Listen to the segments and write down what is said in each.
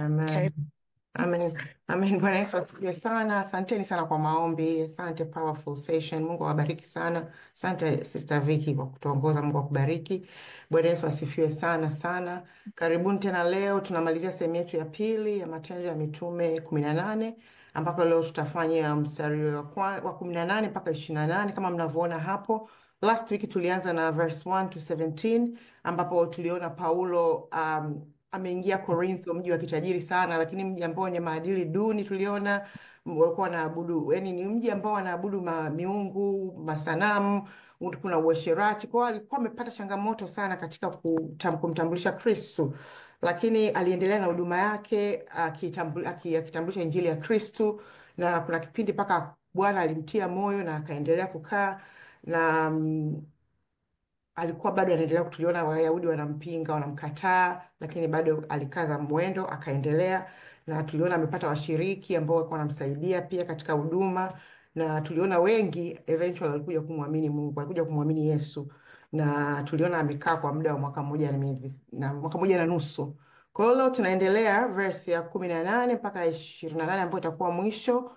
Amen. Karibu. Amen. Amen. Bwana Yesu asifiwe sana. Asanteni sana kwa maombi. Asante, powerful session. Mungu awabariki sana. Asante Sister Vicky kwa kutuongoza. Mungu akubariki. Bwana Yesu asifiwe sana sana. Karibuni tena. Leo tunamalizia sehemu yetu ya pili ya Matendo ya Mitume 18 ambapo leo tutafanya mstari wa 18 mpaka 28 kama mnavyoona hapo. Last week tulianza na verse 1 to 17 ambapo tuliona Paulo ameingia Korintho, mji wa kitajiri sana, lakini mji ambao ni maadili duni. Tuliona walikuwa wanaabudu, yani ni mji ambao wanaabudu miungu, masanamu, kuna uasherati. Kwa hiyo alikuwa amepata changamoto sana katika kumtambulisha Kristo, lakini aliendelea na huduma yake akitambulisha injili ya Kristo, na kuna kipindi mpaka Bwana alimtia moyo na akaendelea kukaa na alikuwa bado anaendelea. Tuliona Wayahudi wanampinga, wanamkataa, lakini bado alikaza mwendo akaendelea, na tuliona amepata washiriki ambao walikuwa wanamsaidia pia katika huduma, na tuliona wengi eventually walikuja kumwamini Mungu, walikuja kumwamini Yesu, na tuliona amekaa kwa muda wa mwaka mmoja na mwaka mmoja na nusu. Kwa hiyo leo tunaendelea verse ya 18 mpaka 28 ambayo itakuwa mwisho.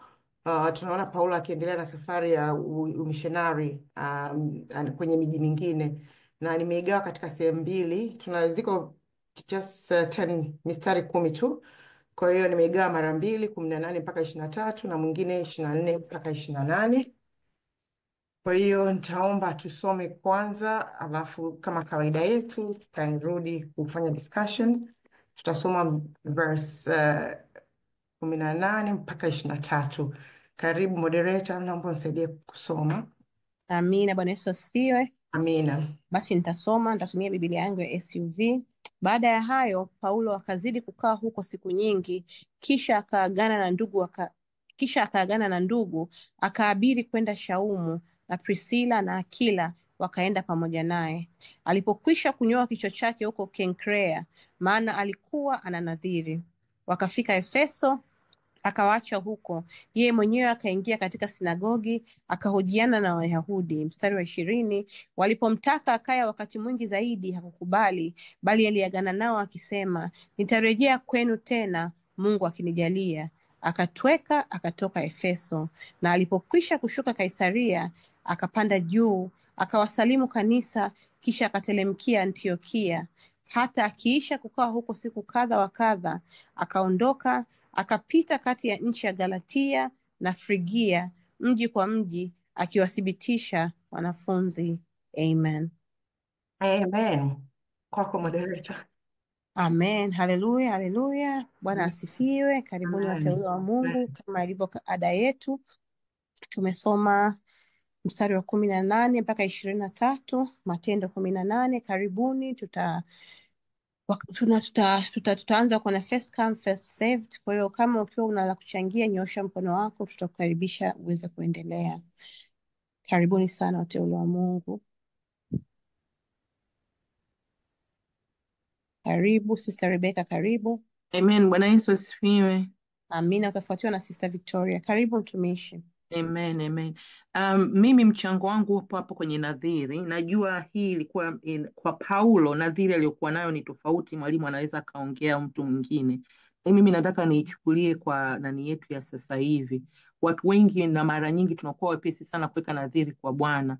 Tunaona Paulo akiendelea na safari ya umishonari kwenye miji mingine, na nimeigawa katika sehemu mbili. Ziko just 10 mistari 10 tu, kwa hiyo nimeigawa mara mbili, 18 mpaka 23 na mwingine 24 mpaka 28. Kwa hiyo nitaomba tusome kwanza, alafu kama kawaida yetu tutarudi kufanya discussion. Tutasoma verse 18 mpaka 23. Karibu moderator, naomba nisaidie kusoma. Amina. Bwana Yesu asifiwe. Amina. Basi nitatumia Biblia yangu ya SUV. Baada ya hayo, Paulo akazidi kukaa huko siku nyingi, kisha akaagana na ndugu, akaabiri kwenda Shaumu, na Priscilla na Akila wakaenda pamoja naye. Alipokwisha kunyoa kichwa chake huko Kenkrea, maana alikuwa ana nadhiri, wakafika Efeso, akawaacha huko. Yeye mwenyewe akaingia katika sinagogi, akahojiana na Wayahudi. Mstari wa 20, walipomtaka akae wakati mwingi zaidi, hakukubali, bali aliagana nao akisema, nitarejea kwenu tena, Mungu akinijalia. Akatweka akatoka Efeso, na alipokwisha kushuka Kaisaria, akapanda juu, akawasalimu kanisa, kisha akatelemkia Antiokia. Hata akiisha kukaa huko siku kadha wa kadha, akaondoka akapita kati ya nchi ya Galatia na Frigia, mji kwa mji, akiwathibitisha wanafunzi. Amen. Amen. Kwako moderator. Amen. Haleluya, haleluya. Bwana asifiwe. Karibuni wateule wa Mungu. Kama ilivyo ada yetu, tumesoma mstari wa 18 mpaka 23, Matendo 18. Karibuni. Tutaanza kwa na first come first served. Kwa hiyo kama ukiwa una la kuchangia, nyosha mkono wako, tutakukaribisha uweze kuendelea. Karibuni sana wateule wa Mungu. Karibu Sister Rebecca, karibu. Amen. Bwana Yesu asifiwe. Amina. Utafuatiwa na Sister Victoria. Karibu mtumishi. Amen, amen. Mimi mchango wangu upo hapo kwenye nadhiri. Najua hii ilikuwa kwa Paulo, nadhiri aliyokuwa nayo ni tofauti. Mwalimu anaweza akaongea mtu mwingine. Mimi nataka niichukulie kwa nani yetu ya sasa hivi. Watu wengi na mara nyingi tunakuwa wepesi sana kuweka nadhiri kwa Bwana,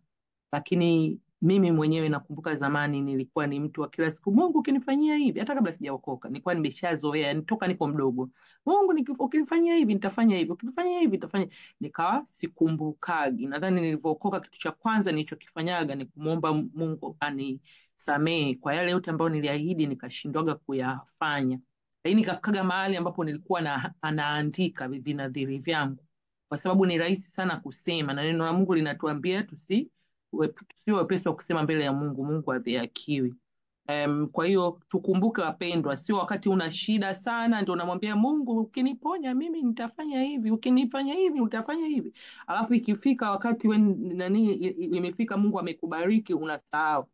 lakini mimi mwenyewe nakumbuka zamani nilikuwa ni mtu wa kila siku, Mungu ukinifanyia hivi. Hata kabla sijaokoka nilikuwa nimeshazoea, nitoka niko mdogo, Mungu ukinifanyia hivi nitafanya hivi, ukinifanyia hivi nitafanya. Nikawa sikumbukagi. Nadhani nilivyookoka kitu cha kwanza nilichokifanyaga ni kumwomba Mungu anisamehe kwa yale yote ambayo niliahidi nikashindwaga kuyafanya. Lakini nikafikaga mahali ambapo nilikuwa anaandika vinadhiri vyangu, kwa sababu ni rahisi sana kusema, na neno la Mungu linatuambia tusiwe wepesi wa kusema mbele ya Mungu. Mungu hadhihakiwi. Kwa hiyo tukumbuke wapendwa, sio wakati una shida sana ndio unamwambia Mungu ukiniponya mimi nitafanya hivi, ukinifanya hivi utafanya hivi. Alafu ikifika wakati imefika Mungu amekubariki, unasahau.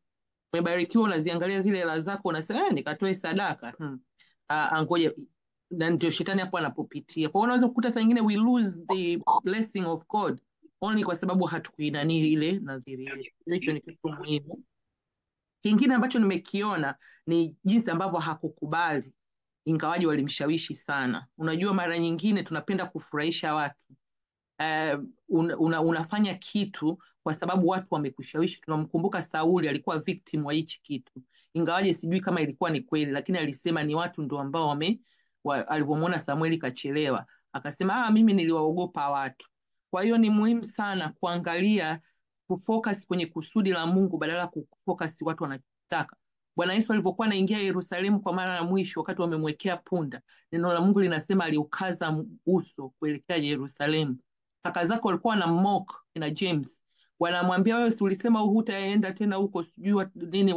Umebarikiwa, unaziangalia zile hela zako, unasema nikatoe sadaka. Ngoja, na ndio shetani hapo anapopitia. Kwa hiyo unaweza kukuta saa nyingine we lose the blessing of God only kwa sababu hatukuinani ile nadhiri yetu. Hicho ni kitu muhimu. Kingine ambacho nimekiona ni jinsi ambavyo hakukubali. ingawaji walimshawishi sana. Unajua, mara nyingine tunapenda kufurahisha watu. Unafanya kitu kwa sababu watu wamekushawishi. Tunamkumbuka Sauli, alikuwa victim wa hichi kitu, ingawaje sijui kama ilikuwa ni kweli, lakini alisema ni watu ndio ambao alivyomwona Samueli kachelewa, akasema mimi niliwaogopa watu. Kwa hiyo ni muhimu sana kuangalia, kufocus kwenye kusudi la Mungu badala ya kufocus watu wanataka. Bwana Yesu alivyokuwa anaingia Yerusalemu kwa mara ya mwisho, wakati wamemwekea punda, neno la Mungu linasema aliukaza uso kuelekea Yerusalemu. Kaka zako walikuwa na mock na James, wanamwambia wewe, si ulisema hutaenda tena huko, sijui nini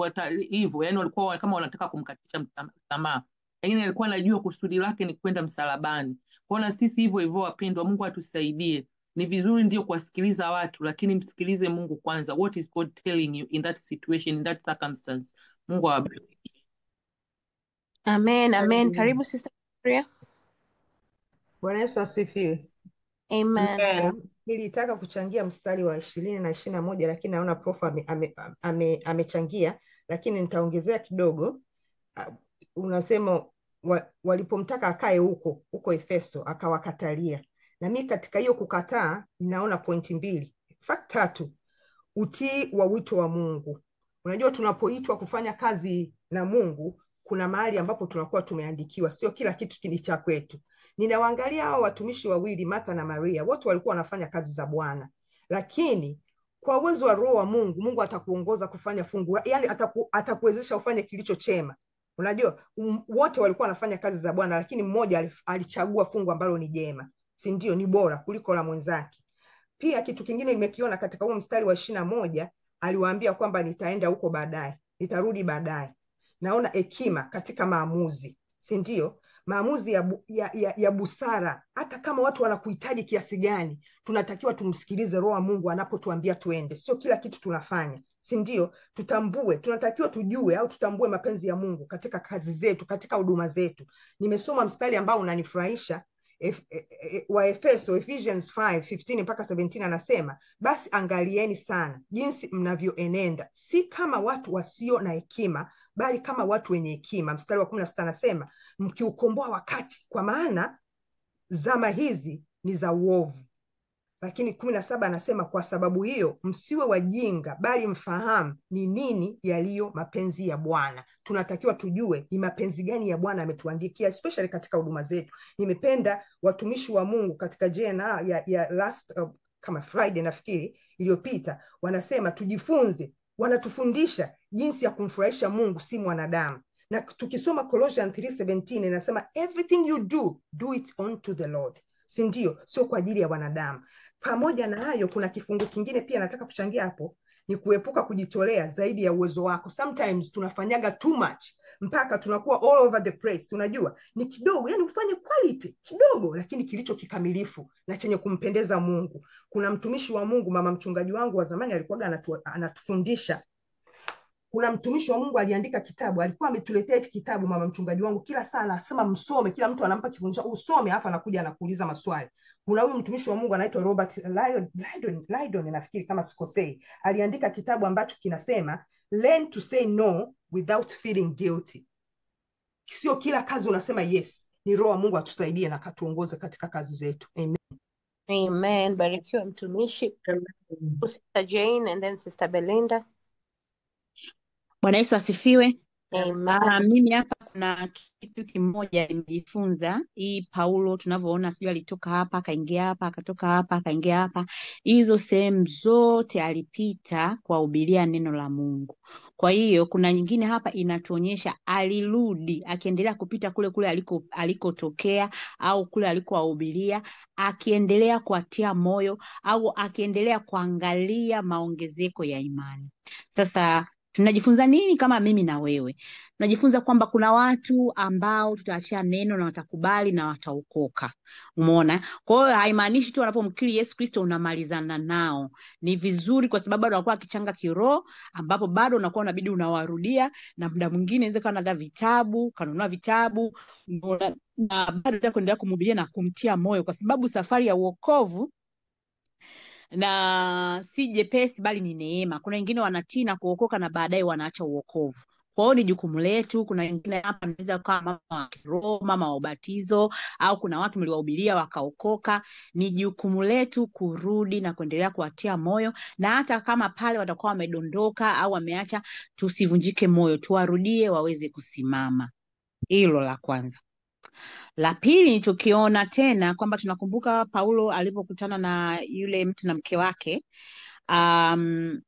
hivyo. Yani walikuwa kama wanataka kumkatisha tamaa, lakini alikuwa anajua kusudi lake ni kwenda msalabani. Kwaona sisi hivyo hivyo, wapendwa, Mungu atusaidie. Ni vizuri ndio kuwasikiliza watu, lakini msikilize Mungu kwanza. What is God telling you in that situation, in that circumstance? Mungu awabariki. Amen, amen. Karibu Sister Victoria. Bwana Yesu asifiwe. Amen. Amen. Nilitaka kuchangia mstari wa 20 na 21, lakini naona prof amechangia, lakini nitaongezea kidogo. Unasema walipomtaka akae huko Efeso akawakatalia, na mimi katika hiyo kukataa ninaona pointi mbili, fact 3. Utii wa wito wa Mungu. Unajua, tunapoitwa kufanya kazi na Mungu kuna mahali ambapo tunakuwa tumeandikiwa, sio kila kitu ni cha kwetu. Ninawaangalia hao watumishi wawili, Martha na Maria, wote walikuwa wanafanya kazi za Bwana, lakini kwa uwezo wa Roho wa Mungu, Mungu atakuongoza kufanya fungu, yani atakuwezesha ufanye kilicho chema. Unajua, wote walikuwa wanafanya kazi za Bwana, lakini mmoja alichagua fungu ambalo ni jema, si ndio? Ni bora kuliko la mwenzake. Pia kitu kingine nimekiona katika huo mstari wa 21, aliwaambia kwamba nitaenda huko baadaye, nitarudi baadaye. Naona hekima katika maamuzi, si ndio? Maamuzi ya busara. Hata kama watu wanakuhitaji kiasi gani, tunatakiwa tumsikilize Roho wa Mungu anapotuambia tuende. Sio kila kitu tunafanya, si ndio? Tunatakiwa tujue au tutambue mapenzi ya Mungu katika kazi zetu, katika huduma zetu. Nimesoma mstari ambao unanifurahisha wa Efeso, Ephesians 5:15 mpaka 17, anasema basi angalieni sana jinsi mnavyoenenda, si kama watu wasio na hekima, bali kama watu wenye hekima. Mstari wa 16 anasema mkiukomboa wakati, kwa maana zama hizi ni za uovu. Lakini 17 anasema kwa sababu hiyo msiwe wajinga, bali mfahamu ni nini yaliyo mapenzi ya Bwana. Tunatakiwa tujue ni mapenzi gani ya Bwana ametuandikia, especially katika huduma zetu. Nimependa watumishi wa Mungu katika JNA ya last kama Friday nafikiri iliyopita, wanasema tujifunze, wanatufundisha jinsi ya kumfurahisha Mungu, si mwanadamu. Na tukisoma Colossians 3:17 inasema everything you do it unto the Lord, si ndio? Sio kwa ajili ya wanadamu. Pamoja na hayo, kuna kifungu kingine pia nataka kuchangia hapo, ni kuepuka kujitolea zaidi ya uwezo wako. Sometimes tunafanyaga too much mpaka tunakuwa all over the place. Unajua, ni kidogo, yani ufanye quality kidogo, lakini kilicho kikamilifu na chenye kumpendeza Mungu. Kuna mtumishi wa Mungu, mama mchungaji wangu wa zamani, alikuwa anatufundisha. Kuna mtumishi wa Mungu aliandika kitabu, alikuwa ametuletea hiki kitabu mama mchungaji wangu, kila saa anasema msome, kila mtu anampa kifundisho, usome, hapa anakuja anakuuliza maswali. Kuna huyu mtumishi wa Mungu anaitwa Robert Lydon nafikiri kama sikosei, aliandika kitabu ambacho kinasema learn to say no without feeling guilty. Sio kila kazi unasema yes. Ni Roho wa Mungu atusaidie na katuongoze katika kazi zetu. Amen. Amen. Barikiwa mtumishi. Sister Jane and then Sister Belinda. Bwana Yesu asifiwe. Amen. Mimi hapa kuna kitu kimoja nimejifunza. Hii Paulo tunavyoona, sijui alitoka hapa akaingia hapa, akatoka hapa akaingia hapa, hizo sehemu zote alipita kwa kuhubiria neno la Mungu. Kwa hiyo kuna nyingine hapa inatuonyesha alirudi akiendelea kupita kule kule alikotokea au kule alikowahubiria, akiendelea kuatia moyo au akiendelea kuangalia maongezeko ya imani. Sasa tunajifunza nini kama mimi na wewe? Tunajifunza kwamba kuna watu ambao tutaachia neno na watakubali na wataokoka. Umeona? Kwa hiyo haimaanishi tu wanapomkiri Yesu Kristo unamalizana nao. Ni vizuri kwa sababu bado wanakuwa akichanga kiroho, ambapo bado unakuwa unabidi unawarudia, na muda mwingine inaweza kuwa na vitabu, kanunua vitabu, na bado kuendelea kumhubiria na kumtia moyo, kwa sababu safari ya wokovu na si jepesi bali ni neema. Kuna wengine wanatii na kuokoka na baadaye wanaacha uokovu. Kwa hiyo ni jukumu letu. Kuna wengine hapa anaweza kuwa mama wa kiroho, mama wa ubatizo, au kuna watu mliwahubiria wakaokoka. Ni jukumu letu kurudi na kuendelea kuwatia moyo, na hata kama pale watakuwa wamedondoka au wameacha, tusivunjike moyo, tuwarudie waweze kusimama. Hilo la kwanza. La pili, tukiona tena kwamba tunakumbuka Paulo alipokutana na yule mtu na mke wake, um,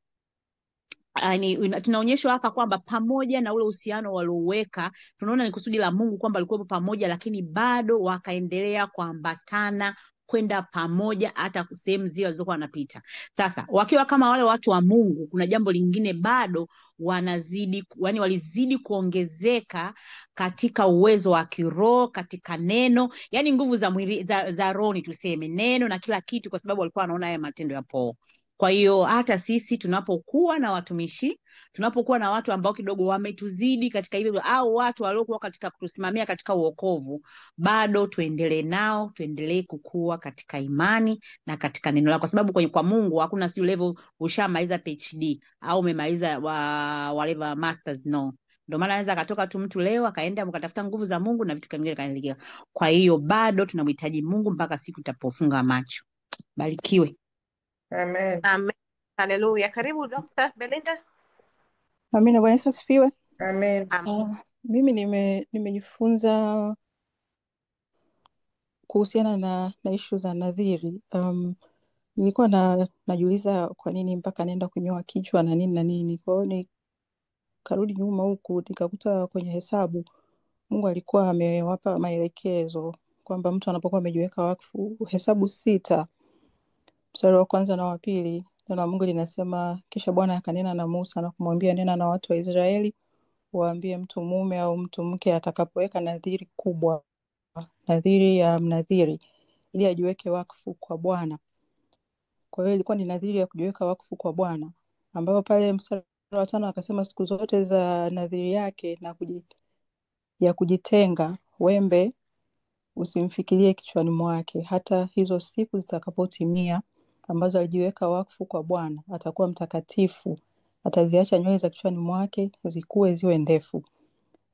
tunaonyeshwa hapa kwamba pamoja na ule uhusiano waliouweka, tunaona ni kusudi la Mungu kwamba walikuwepo pamoja, lakini bado wakaendelea kuambatana kwenda pamoja hata sehemu zile walizokuwa wanapita. Sasa wakiwa kama wale watu wa Mungu, kuna jambo lingine bado wanazidi, yani walizidi kuongezeka katika uwezo wa kiroho, katika neno, yani nguvu za mwili, za roho tuseme, neno na kila kitu, kwa sababu walikuwa wanaona haya matendo ya Paulo. Kwa hiyo hata sisi tunapokuwa na watumishi, tunapokuwa na watu ambao kidogo wametuzidi katika hivyo, au watu waliokuwa katika kutusimamia katika uokovu, bado tuendelee nao, tuendelee kukua katika imani na katika neno lako, kwa sababu kwa Mungu hakuna siyo level ushamaliza PhD au umemaliza whatever masters, no. Ndio maana anaweza akatoka tu mtu leo akaenda akatafuta nguvu za Mungu na vitu vingine kaendelea. Kwa hiyo bado tunamhitaji Mungu mpaka siku tutapofunga macho. Barikiwe. Amen. Amen. Haleluya. Karibu Dr. Belinda. Amina, Bwana Yesu asifiwe. Amen. Amen. Mimi nimejifunza kuhusiana na ishu za nadhiri. Nilikuwa najiuliza kwa nini mpaka naenda kunyoa kichwa na nini na nini. Kwa hiyo nikarudi nyuma huku nikakuta kwenye Hesabu Mungu alikuwa amewapa maelekezo kwamba mtu anapokuwa amejiweka wakfu, Hesabu 6 mstari wa kwanza na wa pili, neno la Mungu linasema, kisha Bwana akanena na Musa na kumwambia, nena na watu wa Israeli waambie, mtu mume au mtu mke atakapoweka nadhiri kubwa, nadhiri ya mnadhiri, ili ajiweke wakfu kwa Bwana. Kwa hiyo ilikuwa ni nadhiri ya kujiweka wakfu kwa Bwana, ambapo pale mstari wa 5 akasema, siku zote za nadhiri yake na ya kujitenga wembe usimfikirie kichwani mwake, hata hizo siku zitakapotimia ambazo alijiweka wakfu kwa Bwana. Atakuwa mtakatifu, ataziacha nywele za kichwani mwake zikue ziwe ndefu.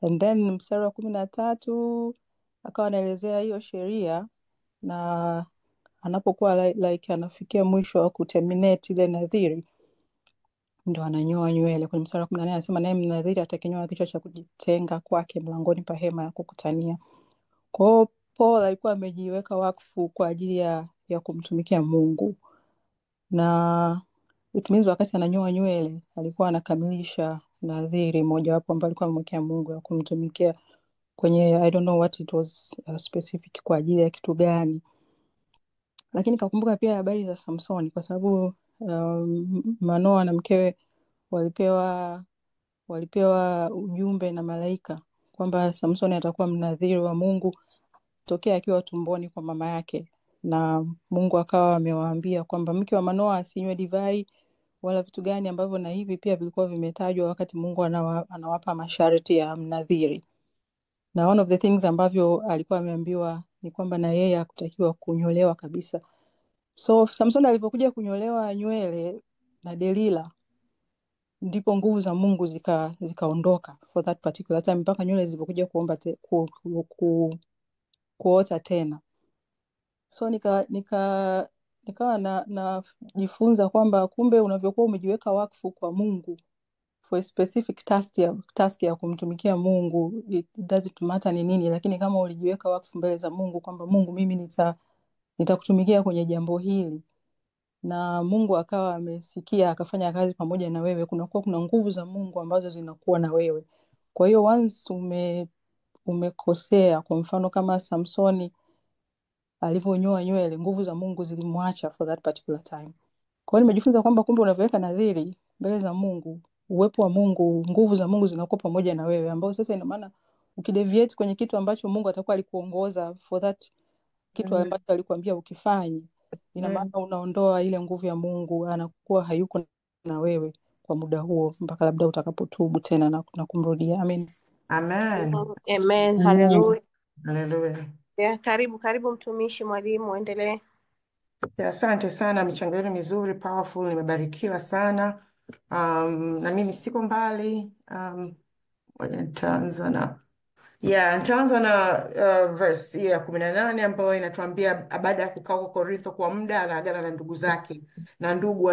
And then mstari wa 13 akawa anaelezea hiyo sheria, na anapokuwa like anafikia mwisho wa kuterminate ile nadhiri, ndio ananyoa nywele. Kwenye mstari wa 14 anasema, naye mnadhiri atakinyoa kichwa cha kujitenga kwake mlangoni pa hema ya kukutania. Kwa hiyo Paul alikuwa amejiweka wakfu kwa ajili ya kumtumikia Mungu, na it means wakati ananyoa nywele alikuwa anakamilisha nadhiri mojawapo ambayo alikuwa amemwekea Mungu ya kumtumikia kwenye, I don't know what it was specific kwa ajili ya kitu gani. Lakini kakumbuka pia habari za Samsoni, kwa sababu Manoa na mkewe walipewa ujumbe na malaika kwamba Samsoni atakuwa mnadhiri wa Mungu tokea akiwa tumboni kwa mama yake, na Mungu akawa amewaambia kwamba mke wa Manoa asinywe divai wala vitu gani ambavyo na hivi pia vilikuwa vimetajwa wakati Mungu anawapa masharti ya mnadhiri. Na one of the things ambavyo alikuwa ameambiwa ni kwamba na yeye hakutakiwa kunyolewa kabisa. So Samson alipokuja kunyolewa nywele na Delila, ndipo nguvu za Mungu zikaondoka for that particular time, mpaka nywele zilipokuja kuota tena. So nikawa najifunza kwamba kumbe unavyokuwa umejiweka wakfu kwa Mungu for a specific task ya kumtumikia Mungu, it doesn't matter ni nini, lakini kama ulijiweka wakfu mbele za Mungu kwamba Mungu, mimi nitakutumikia kwenye jambo hili, na Mungu akawa amesikia akafanya kazi pamoja na wewe, kuna nguvu za Mungu ambazo zinakuwa na wewe. Kwa hiyo once umekosea, kwa mfano kama Samsoni alivyonyoa nywele, nguvu za Mungu zilimwacha for that particular time. Kwa hiyo nimejifunza kwamba kumbe unavyoweka nadhiri mbele za Mungu, uwepo wa Mungu, nguvu za Mungu zinakuwa pamoja na wewe, ambao sasa ina maana ukideviate kwenye kitu ambacho Mungu atakuwa alikuongoza for that kitu ambacho alikuambia ukifanye, ina maana unaondoa ile nguvu ya Mungu, anakuwa hayuko na wewe kwa muda huo mpaka labda utakapotubu tena na kumrudia. Amen. Amen. Amen. Haleluya. Haleluya. Yeah, karibu mtumishi, mwalimu, endelee. Asante sana, michango yenu mizuri, powerful, nimebarikiwa sana. Na mimi siko mbali. Ngoja nitaanza na nitaanza na verse hiyo ya 18 ambayo inatuambia baada ya kukaa huko Korintho kwa muda anaagana na ndugu zake na ndugu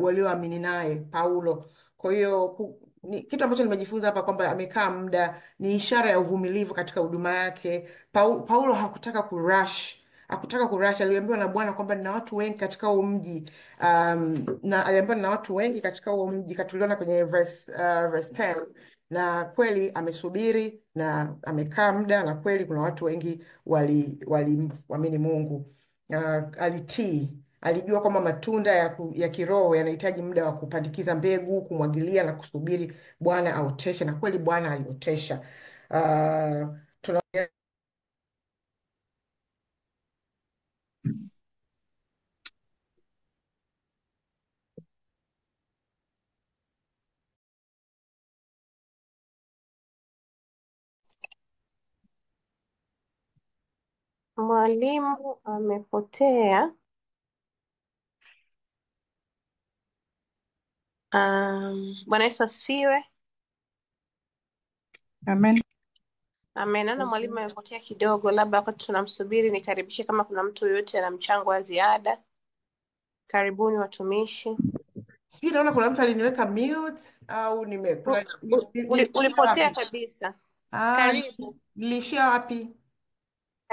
walioamini naye Paulo. Kwa hiyo kitu ambacho nimejifunza hapa kwamba amekaa muda ni ishara ya uvumilivu katika huduma yake. Paulo hakutaka kurush. Aliambiwa na Bwana kwamba nina watu wengi katika huo mji, na aliambiwa nina watu wengi katika huo mji, katuliona kwenye verse 10, na kweli amesubiri na amekaa muda, na kweli kuna watu wengi walimwamini Mungu. Alitii, alijua kwamba matunda ya kiroho yanahitaji muda wa kupandikiza mbegu, kumwagilia na kusubiri Bwana aoteshe, na kweli Bwana aliotesha. Tuna Mwalimu amepotea. Bwana Yesu asifiwe. Amen. Amen. Naona mwalimu amepotea kidogo, labda wakati tunamsubiri nikaribishe kama kuna mtu yoyote ana mchango wa ziada. Karibuni watumishi. sijui, naona kuna mtu aliniweka mute au Ulipotea wapi? kabisa. Ah, Karibu. niliishia wapi?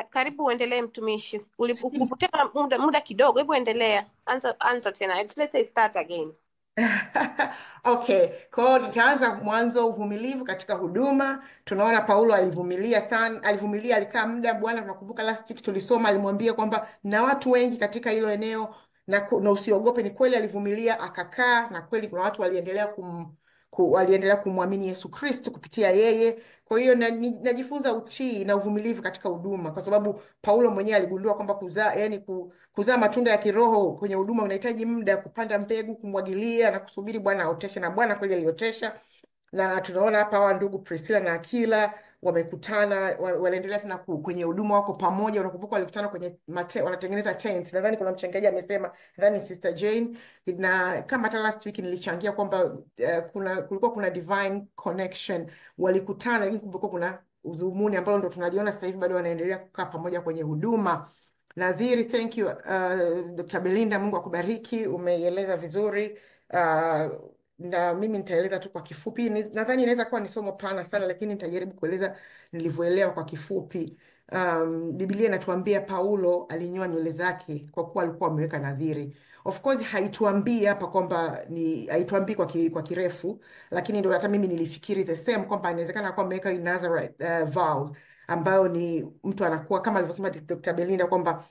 Karibu uendelee mtumishi. Sijui. Ulipotea muda kidogo, hebu endelea. Anza tena. Let's say start again. Okay, kwa hiyo nitaanza mwanzo. Uvumilivu katika huduma. Tunaona Paulo alivumilia sana, alikaa muda. Bwana, tunakumbuka last week tulisoma, alimwambia kwamba na watu wengi katika hilo eneo na usiogope. Ni kweli alivumilia, akakaa, na kweli kuna watu waliendelea kumwamini Yesu Kristo kupitia yeye. Kwa hiyo najifunza utii na uvumilivu katika huduma, kwa sababu Paulo mwenyewe aligundua kwamba kuzaa matunda ya kiroho kwenye huduma unahitaji muda, kupanda mbegu, kumwagilia na kusubiri Bwana aoteshe, na Bwana kweli aliotesha. Na tunaona hapa hawa ndugu Priscilla na Akila wamekutana, wanaendelea tena kwenye huduma, wako pamoja. Unakumbuka walikutana kwenye wanatengeneza tent. Nadhani kuna mchangiaji amesema, nadhani Sister Jane, na kama hata last week nilichangia kwamba kulikuwa kuna divine connection, walikutana, lakini kulikuwa kuna udhumuni ambalo ndo tunaliona sasa hivi, bado wanaendelea kukaa pamoja kwenye huduma. Nadhiri, thank you Dr. Belinda, Mungu akubariki, umeieleza vizuri. Na mimi nitaeleza tu kwa kifupi. Nadhani inaweza kuwa ni somo pana sana, lakini nitajaribu kueleza nilivyoelewa kwa kifupi. Biblia inatuambia Paulo alinyoa nywele zake kwa kuwa alikuwa ameweka nadhiri. Of course haituambii hapa kwamba haituambii kwa kirefu, lakini ndio hata mimi nilifikiri the same kwamba inawezekana kuwa ameweka Nazarite vows, ambayo ni mtu anakuwa kama alivyosema Dr. Belinda kwamba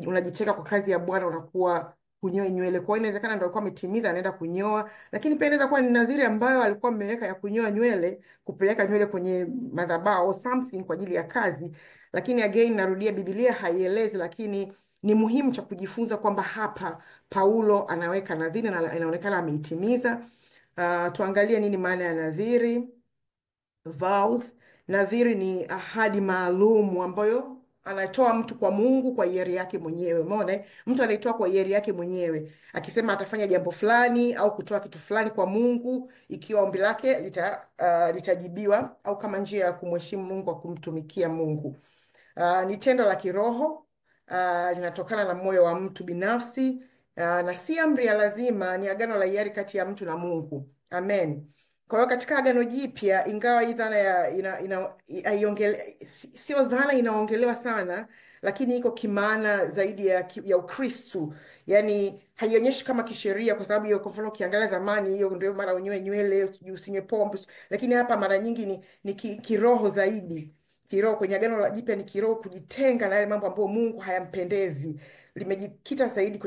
unajiteka kwa kazi ya Bwana unakuwa kunyoa nywele. Kwa hiyo inawezekana ndio alikuwa ametimiza, anaenda kunyoa, lakini pia inaweza kuwa ni nadhiri ambayo alikuwa ameweka ya kunyoa nywele, kupeleka nywele kwenye madhabahu something kwa ajili ya kazi. Lakini again, narudia, Biblia haielezi, lakini ni muhimu cha kujifunza kwamba hapa Paulo anaweka nadhiri na inaonekana ameitimiza. Tuangalie nini maana ya nadhiri. Vows. Nadhiri ni ahadi maalum ambayo anatoa mtu kwa Mungu kwa hiari yake mwenyewe. Umeona, mtu anaitoa kwa hiari yake mwenyewe akisema atafanya jambo fulani au kutoa kitu fulani kwa Mungu, ikiwa ombi lake litajibiwa, au kama njia ya kumheshimu Mungu au kumtumikia Mungu. Ni tendo la kiroho, linatokana na moyo wa mtu binafsi, na si amri ya lazima, ni agano la hiari kati ya mtu na Mungu. Amen. Kwa hiyo katika Agano Jipya, ingawa hii dhana sio dhana inaongelewa sana, lakini iko kimaana zaidi ya Ukristu. Yani haionyeshi kama kisheria, kwa sababu hiyo, kwa mfano ukiangalia zamani, hiyo ndio mara unyoe nywele, usinywe pombe, lakini hapa mara nyingi ni kiroho zaidi. Kiroho kwenye Agano la Jipya ni kiroho, kujitenga na yale mambo ambayo Mungu hayampendezi. Limejikita zaidi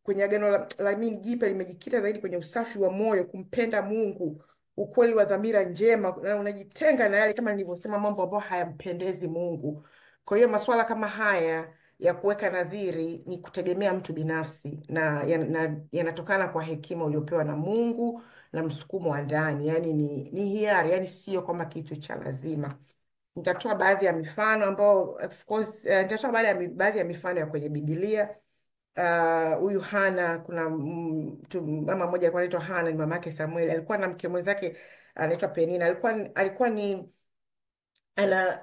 kwenye Agano la Jipya, limejikita zaidi kwenye usafi wa moyo, kumpenda Mungu, ukweli wa dhamira njema, na unajitenga na yale, kama nilivyosema, mambo ambayo hayampendezi Mungu. Kwa hiyo masuala kama haya ya kuweka nadhiri ni kutegemea mtu binafsi, na yanatokana kwa hekima uliopewa na Mungu na msukumo wa ndani. Yani ni hiari, yani sio kama kitu cha lazima. Nitatoa baadhi ya mifano ambao of course, nitatoa baadhi ya mifano ya kwenye Biblia. huyu Hana, kuna mama mmoja alikuwa anaitwa Hana, ni mama yake Samueli, alikuwa na mke mwenzake anaitwa Penina. Alikuwa ni ana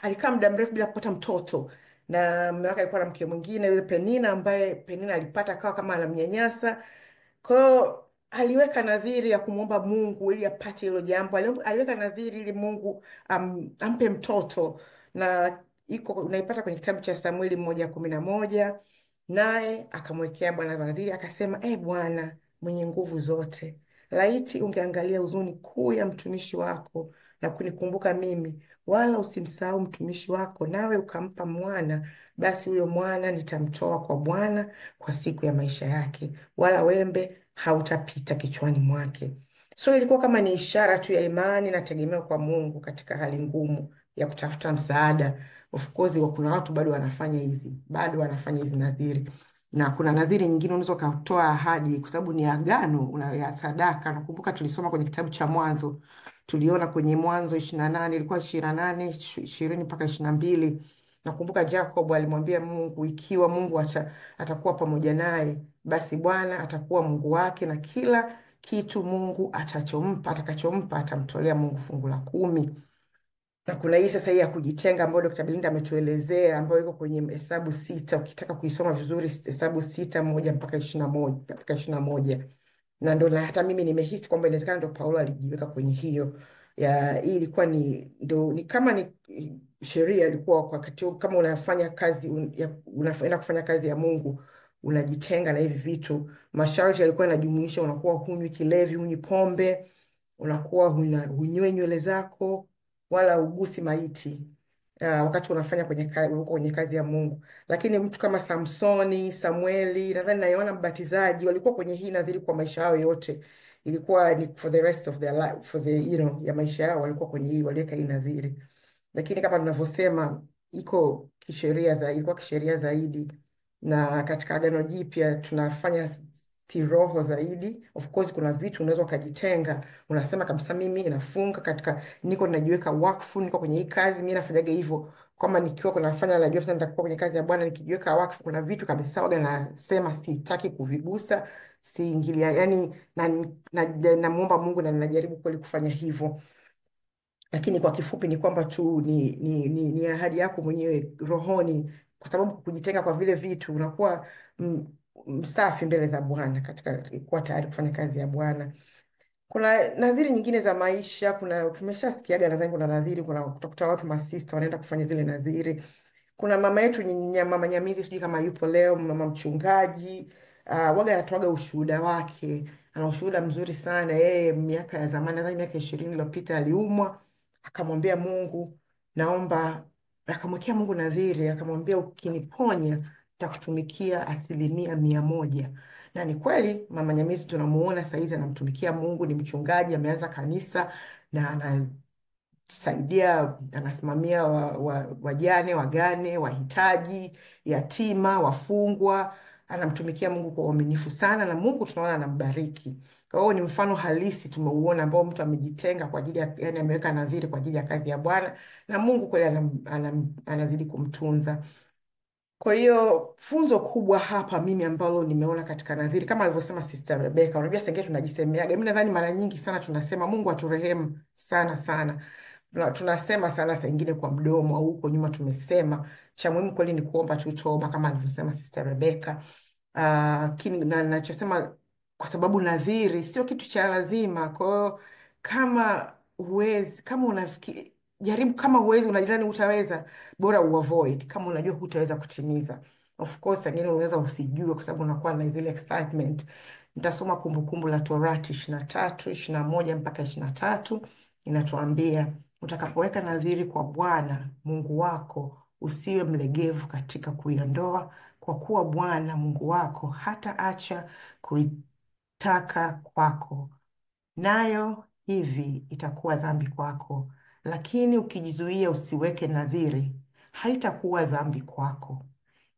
alikaa muda mrefu bila kupata mtoto, na mume wake alikuwa na mke mwingine yule Penina, ambaye Penina alipata akawa kama anamnyanyasa. Kwa hiyo aliweka nadhiri ya kumwomba Mungu ili apate hilo jambo. Aliweka nadhiri ili Mungu ampe mtoto, na unaipata kwenye kitabu cha Samueli 1:11. Naye akamwekea Bwana nadhiri akasema, Bwana mwenye nguvu zote, laiti ungeangalia huzuni kuu ya mtumishi wako na kunikumbuka mimi, wala usimsahau mtumishi wako, nawe ukampa mwana, basi huyo mwana nitamtoa kwa Bwana kwa siku ya maisha yake, wala wembe hautapita kichwani mwake. So ilikuwa kama ni ishara tu ya imani na tegemeo kwa Mungu katika hali ngumu ya kutafuta msaada. Of course kuna watu bado wanafanya hizi nadhiri, na kuna nadhiri nyingine unaweza ukatoa ahadi, kwa sababu ni agano ya sadaka. Nakumbuka tulisoma kwenye kitabu cha Mwanzo, tuliona kwenye Mwanzo 28, ilikuwa 28 20 mpaka 22. Nakumbuka Jacob alimwambia Mungu ikiwa Mungu atakuwa pamoja naye, basi Bwana atakuwa Mungu wake, na kila kitu Mungu atakachompa atamtolea Mungu fungu la 10. Na kuna hii sasa hii ya kujitenga ambayo Dr. Belinda ametuelezea, ambayo iko kwenye Hesabu 6. Ukitaka kuisoma vizuri, Hesabu 6:1 mpaka 21. Na ndo na hata mimi nimehisi kwamba inawezekana ndo Paulo alijiweka kwenye hiyo hii ilikuwa ni kama ni sheria, ilikuwa kwa wakati kama unafanya kazi unaenda kufanya kazi ya Mungu, unajitenga na hivi vitu. Masharti yalikuwa yanajumuisha unakuwa hunywi kilevi, hunywi pombe, unakuwa hunywe nywele zako, wala ugusi maiti wakati unafanya kwenye kazi ya Mungu. Lakini mtu kama Samsoni, Samueli, nadhani na Yohana Mbatizaji walikuwa kwenye hii nadhiri kwa maisha yao yote. Ilikuwa ni for the rest of their life, ya maisha yao walikuwa kwenye hii, waliweka hii nadhiri. Lakini kama tunavyosema iko ilikuwa kisheria zaidi, na katika Agano Jipya tunafanya kiroho zaidi. Of course kuna vitu unaweza ukajitenga, unasema kabisa mimi nafunga niko najiweka wakfu, niko kwenye hii kazi mimi nafanyaga hivyo, kama nikiwa najua sasa nitakuwa kwenye kazi ya Bwana, nikijiweka wakfu kuna vitu kabisa waga nasema sitaki kuvigusa, siingilia, yani namuomba Mungu na ninajaribu kweli kufanya hivyo. Lakini kwa kifupi ni kwamba tu ni ahadi yako mwenyewe rohoni, kwa sababu kujitenga kwa vile vitu unakuwa msafi mbele za Bwana, katika kuwa tayari kufanya kazi ya Bwana. Kuna nadhiri nyingine za maisha, tumeshasikiaga nadhani kuna nadhiri, utakuta watu masista wanaenda kufanya zile nadhiri. Kuna mama yetu Mama Nyamizi, sijui kama yupo leo, mama mchungaji, waga anatoaga ushuhuda wake. Ana ushuhuda mzuri sana. Yeye miaka ya zamani, nadhani miaka 20 iliyopita, aliumwa, akamwambia Mungu, akamwekea Mungu nadhiri, akamwambia ukiniponya nitakutumikia 100%. Na ni kweli Mama Nyamizi tunamuona saizi anamtumikia Mungu, ni mchungaji, ameanza kanisa na anasimamia wajane, wagane, wahitaji, yatima, wafungwa. Anamtumikia Mungu kwa uaminifu sana, na Mungu tunaona anambariki. Kwa hiyo ni mfano halisi tumeuona, ambao mtu amejitenga kwa ajili yani ameweka nadhiri kwa ajili ya kazi ya Bwana, na Mungu kweli anazidi kumtunza. Kwa hiyo funzo kubwa hapa mimi ambalo nimeona katika nadhiri, kama alivyosema Sister Rebecca, unajua senge tunajisemeaga. Mimi nadhani mara nyingi sana tunasema Mungu aturehemu sana sana. Tunasema sana saa ingine kwa mdomo au huko nyuma tumesema. Cha muhimu kweli ni kuomba tu toba kama alivyosema Sister Rebecca. Na nachosema, kwa sababu nadhiri sio kitu cha lazima. Kwa hiyo kama unafikiri jaribu, kama huwezi, unajidhani utaweza, bora uavoid kama unajua hutaweza kutimiza. Of course wengine unaweza usijue kwa sababu unakuwa na zile excitement. Nitasoma Kumbukumbu la Torati 23:21 mpaka 23. Inatuambia, utakapoweka nadhiri kwa Bwana Mungu wako, usiwe mlegevu katika kuiondoa, kwa kuwa Bwana Mungu wako hataacha kuitaka kwako, nayo hivi itakuwa dhambi kwako. Lakini ukijizuia usiweke nadhiri, haitakuwa dhambi kwako.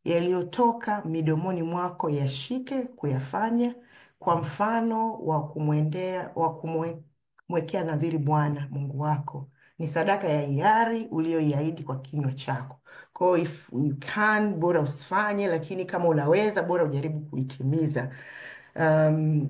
Yaliyotoka midomoni mwako yashike kuyafanya, kwa mfano wa kumwekea nadhiri Bwana Mungu wako. Ni sadaka ya hiari uliyoiahidi kwa kinywa chako. Kwa hiyo if you can, bora usifanye, lakini kama unaweza, bora ujaribu kuitimiza. Um,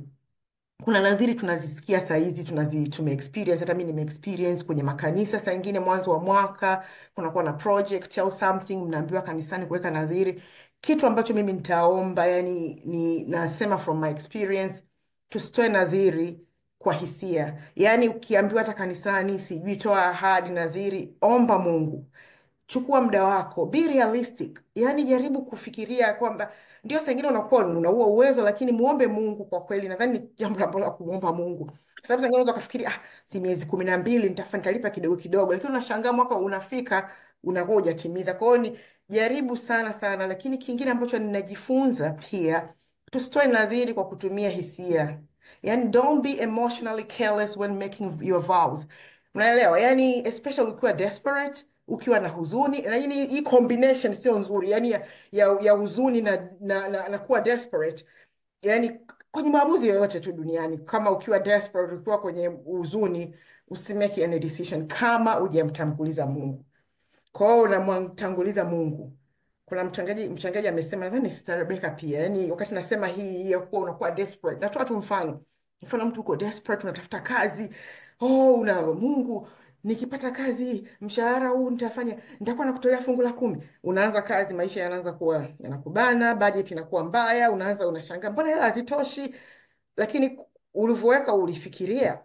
kuna nadhiri tunazisikia saa hizi tume-experience, hata mimi nime-experience kwenye makanisa. Saa ingine mwanzo wa mwaka kunakuwa na project au something, mnaambiwa kanisani kuweka nadhiri. Kitu ambacho mimi nitaomba, yani nasema from my experience, tusitoe nadhiri kwa hisia. Yani ukiambiwa hata kanisani, sijui toa ahadi, nadhiri, omba Mungu. Chukua muda wako, be realistic. Yani jaribu kufikiria kwamba ndio saa ingine unakuwa una huo uwezo, lakini muombe Mungu kwa kweli. Nadhani ni jambo la la kumuomba Mungu, kwa sababu saa ingine unaweza kufikiri si miezi 12 nitalipa kidogo kidogo, lakini unashangaa mwaka unafika unakuwa hujatimiza. Kwa hiyo ni jaribu sana sana, lakini kingine ambacho ninajifunza pia, tusitoe nadhiri kwa kutumia hisia. Yani don't be emotionally careless when making your vows. Unaelewa? Yani especially ukiwa desperate, ukiwa na huzuni, na hii combination sio nzuri, yani ya huzuni na kuwa desperate. Yani kwenye maamuzi yoyote tu duniani, kama ukiwa desperate, ukiwa kwenye huzuni, usimake any decision kama hujamtanguliza Mungu. Kwa hiyo unamtanguliza Mungu. Kuna mchangaji amesema, nadhani Sister Rebecca pia, yani wakati nasema hii ya kuwa unakuwa desperate, natoa tu mfano mtu uko desperate, unatafuta kazi, Mungu, nikipata kazi mshahara huu nitakuwa nakutolea fungu la 10. Unaanza kazi, maisha yanaanza kuwa yanakubana, budget inakuwa mbaya, unashangaa mbona hela hazitoshi. Lakini ulivyoweka, ulifikiria.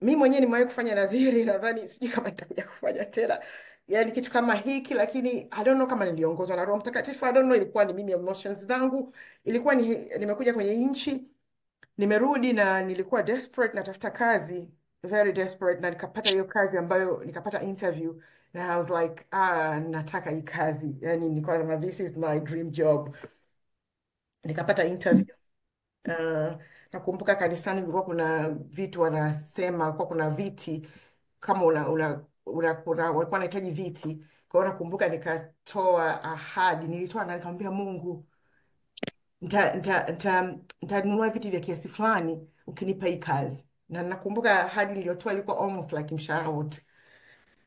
Mimi mwenyewe nimewahi kufanya nadhiri, nadhani sijui kama nitakuja kufanya tena, yani kitu kama hiki, lakini I don't know kama niliongozwa na Roho Mtakatifu. I don't know, ilikuwa ni mimi, emotions zangu. Ilikuwa nimekuja kwenye nchi, nimerudi na nilikuwa desperate, natafuta kazi, very desperate, na nikapata hiyo kazi ambayo nikapata interview, na I was like, nataka hii kazi. Yani nilikuwa na this is my dream job. Nikapata interview. Nakumbuka kanisani kulikuwa kuna vitu wanasema, kulikuwa kuna viti kama walikuwa wanahitaji viti. Kwa hiyo nakumbuka nikatoa ahadi, nilitoa na nikamwambia Mungu, nitanunua viti vya kiasi fulani ukinipa hii kazi. Na nakumbuka ahadi niliyotoa ilikuwa almost like mshahara wote.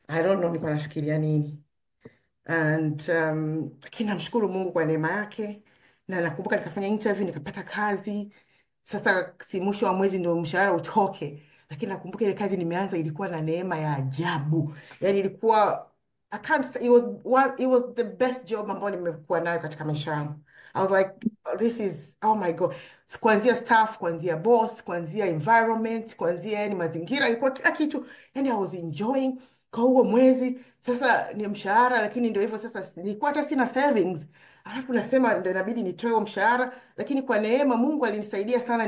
I don't know nilikuwa nafikiria nini. Lakini namshukuru Mungu kwa neema yake, na nakumbuka nikafanya interview nikapata kazi. Sasa si mwisho wa mwezi ndio mshahara utoke, lakini nakumbuka ile kazi nimeanza ilikuwa na neema ya ajabu. Yani ilikuwa it was the best job ambayo nimekuwa nayo katika maisha yangu. I was like, this is, oh my God. Kuanzia staff, kuanzia boss, kuanzia environment, kuanzia yani mazingira, ilikuwa kila kitu. Yani I was enjoying kwa huo mwezi. Sasa ni mshahara, lakini ndio hivyo sasa, nilikuwa hata sina savings. Alafu nasema ndio inabidi nitoe huo mshahara, lakini kwa neema Mungu alinisaidia sana,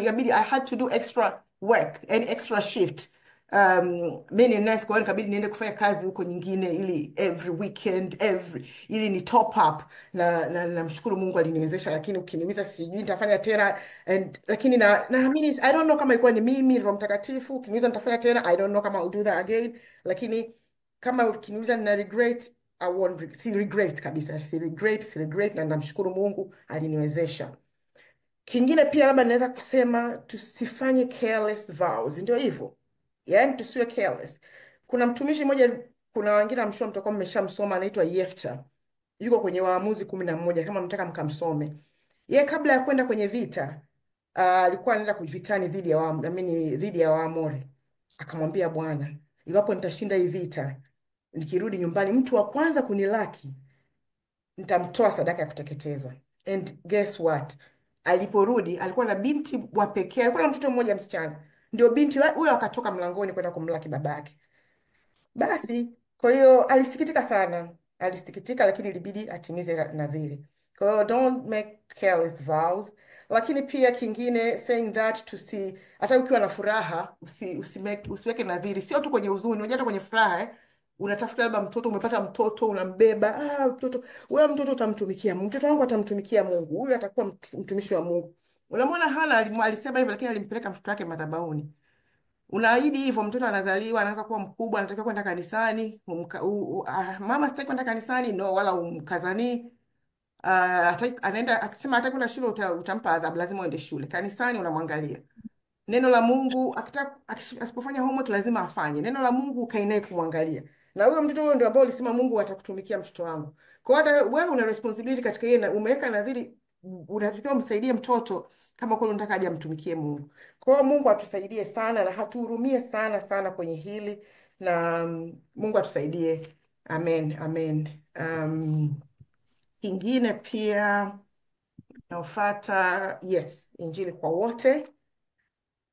inabidi I had to do extra work and extra shift. Many nice, kwa hiyo nikabidi niende kufanya kazi huko nyingine, ili every weekend ili ni top up, na namshukuru Mungu aliniwezesha. Lakini ukiniuliza sijui nitafanya tena, lakini naamini I don't know kama ilikuwa ni mimi Roho Mtakatifu. Ukiniuliza nitafanya tena, I don't know kama I'll do that again, lakini kama ukiniuliza nina regret, si regret kabisa, si regret, na namshukuru Mungu aliniwezesha. Kingine pia labda naweza kusema tusifanye careless vows, ndio hivyo. Yani tusiwe careless. Kuna mtumishi mmoja, kuna wengine amshua mtakuwa mmeshamsoma, anaitwa Yefta. Yuko kwenye Waamuzi 11 kama mtaka mkamsome. Yeye kabla ya kwenda kwenye vita, alikuwa anaenda kuvitani dhidi ya Waamori. Akamwambia Bwana, iwapo nitashinda hii vita, nikirudi nyumbani, mtu wa kwanza kunilaki nitamtoa sadaka ya kuteketezwa. And guess what? Aliporudi alikuwa na binti wa pekee, alikuwa na mtoto mmoja msichana. Ndio binti huyo akatoka mlangoni kwenda kumlaki babake. Basi kwa hiyo alisikitika sana, lakini ilibidi atimize nadhiri. Kwa hiyo don't make careless vows. Lakini pia kingine, saying that hata ukiwa na furaha usiweke nadhiri, sio tu kwenye huzuni, unajua hata kwenye furaha unatafuta labda mtoto, umepata mtoto, unambeba, mtoto utamtumikia Mungu, mtoto wangu atamtumikia Mungu, huyu atakuwa mtumishi wa Mungu. Unamwona Hana alisema hivyo, lakini alimpeleka mtoto wake madhabahuni. Unaahidi hivyo, mtoto anazaliwa, anaanza kuwa mkubwa, anataka kwenda kanisani, mama sitaki kwenda kanisani, no, wala umkazanii. Anaenda akisema hataki kwenda shule, utampa adhabu, lazima uende shule. Kanisani unamwangalia. Neno la Mungu asipofanya homework lazima afanye. Neno la Mungu ukae naye kumwangalia. na huyo mtoto huyo ndio ambao ulisema Mungu atakutumikia mtoto wangu. Kwa hiyo hata wewe una responsibility katika hiyo, na umeweka nadhiri, unatakiwa umsaidie mtoto kama kweli unataka aje amtumikie Mungu. Kwa hiyo Mungu atusaidie sana na hatuhurumie sana sana kwenye hili, na Mungu atusaidie. Amen, amen. Kingine pia nafuata, yes, Injili kwa wote.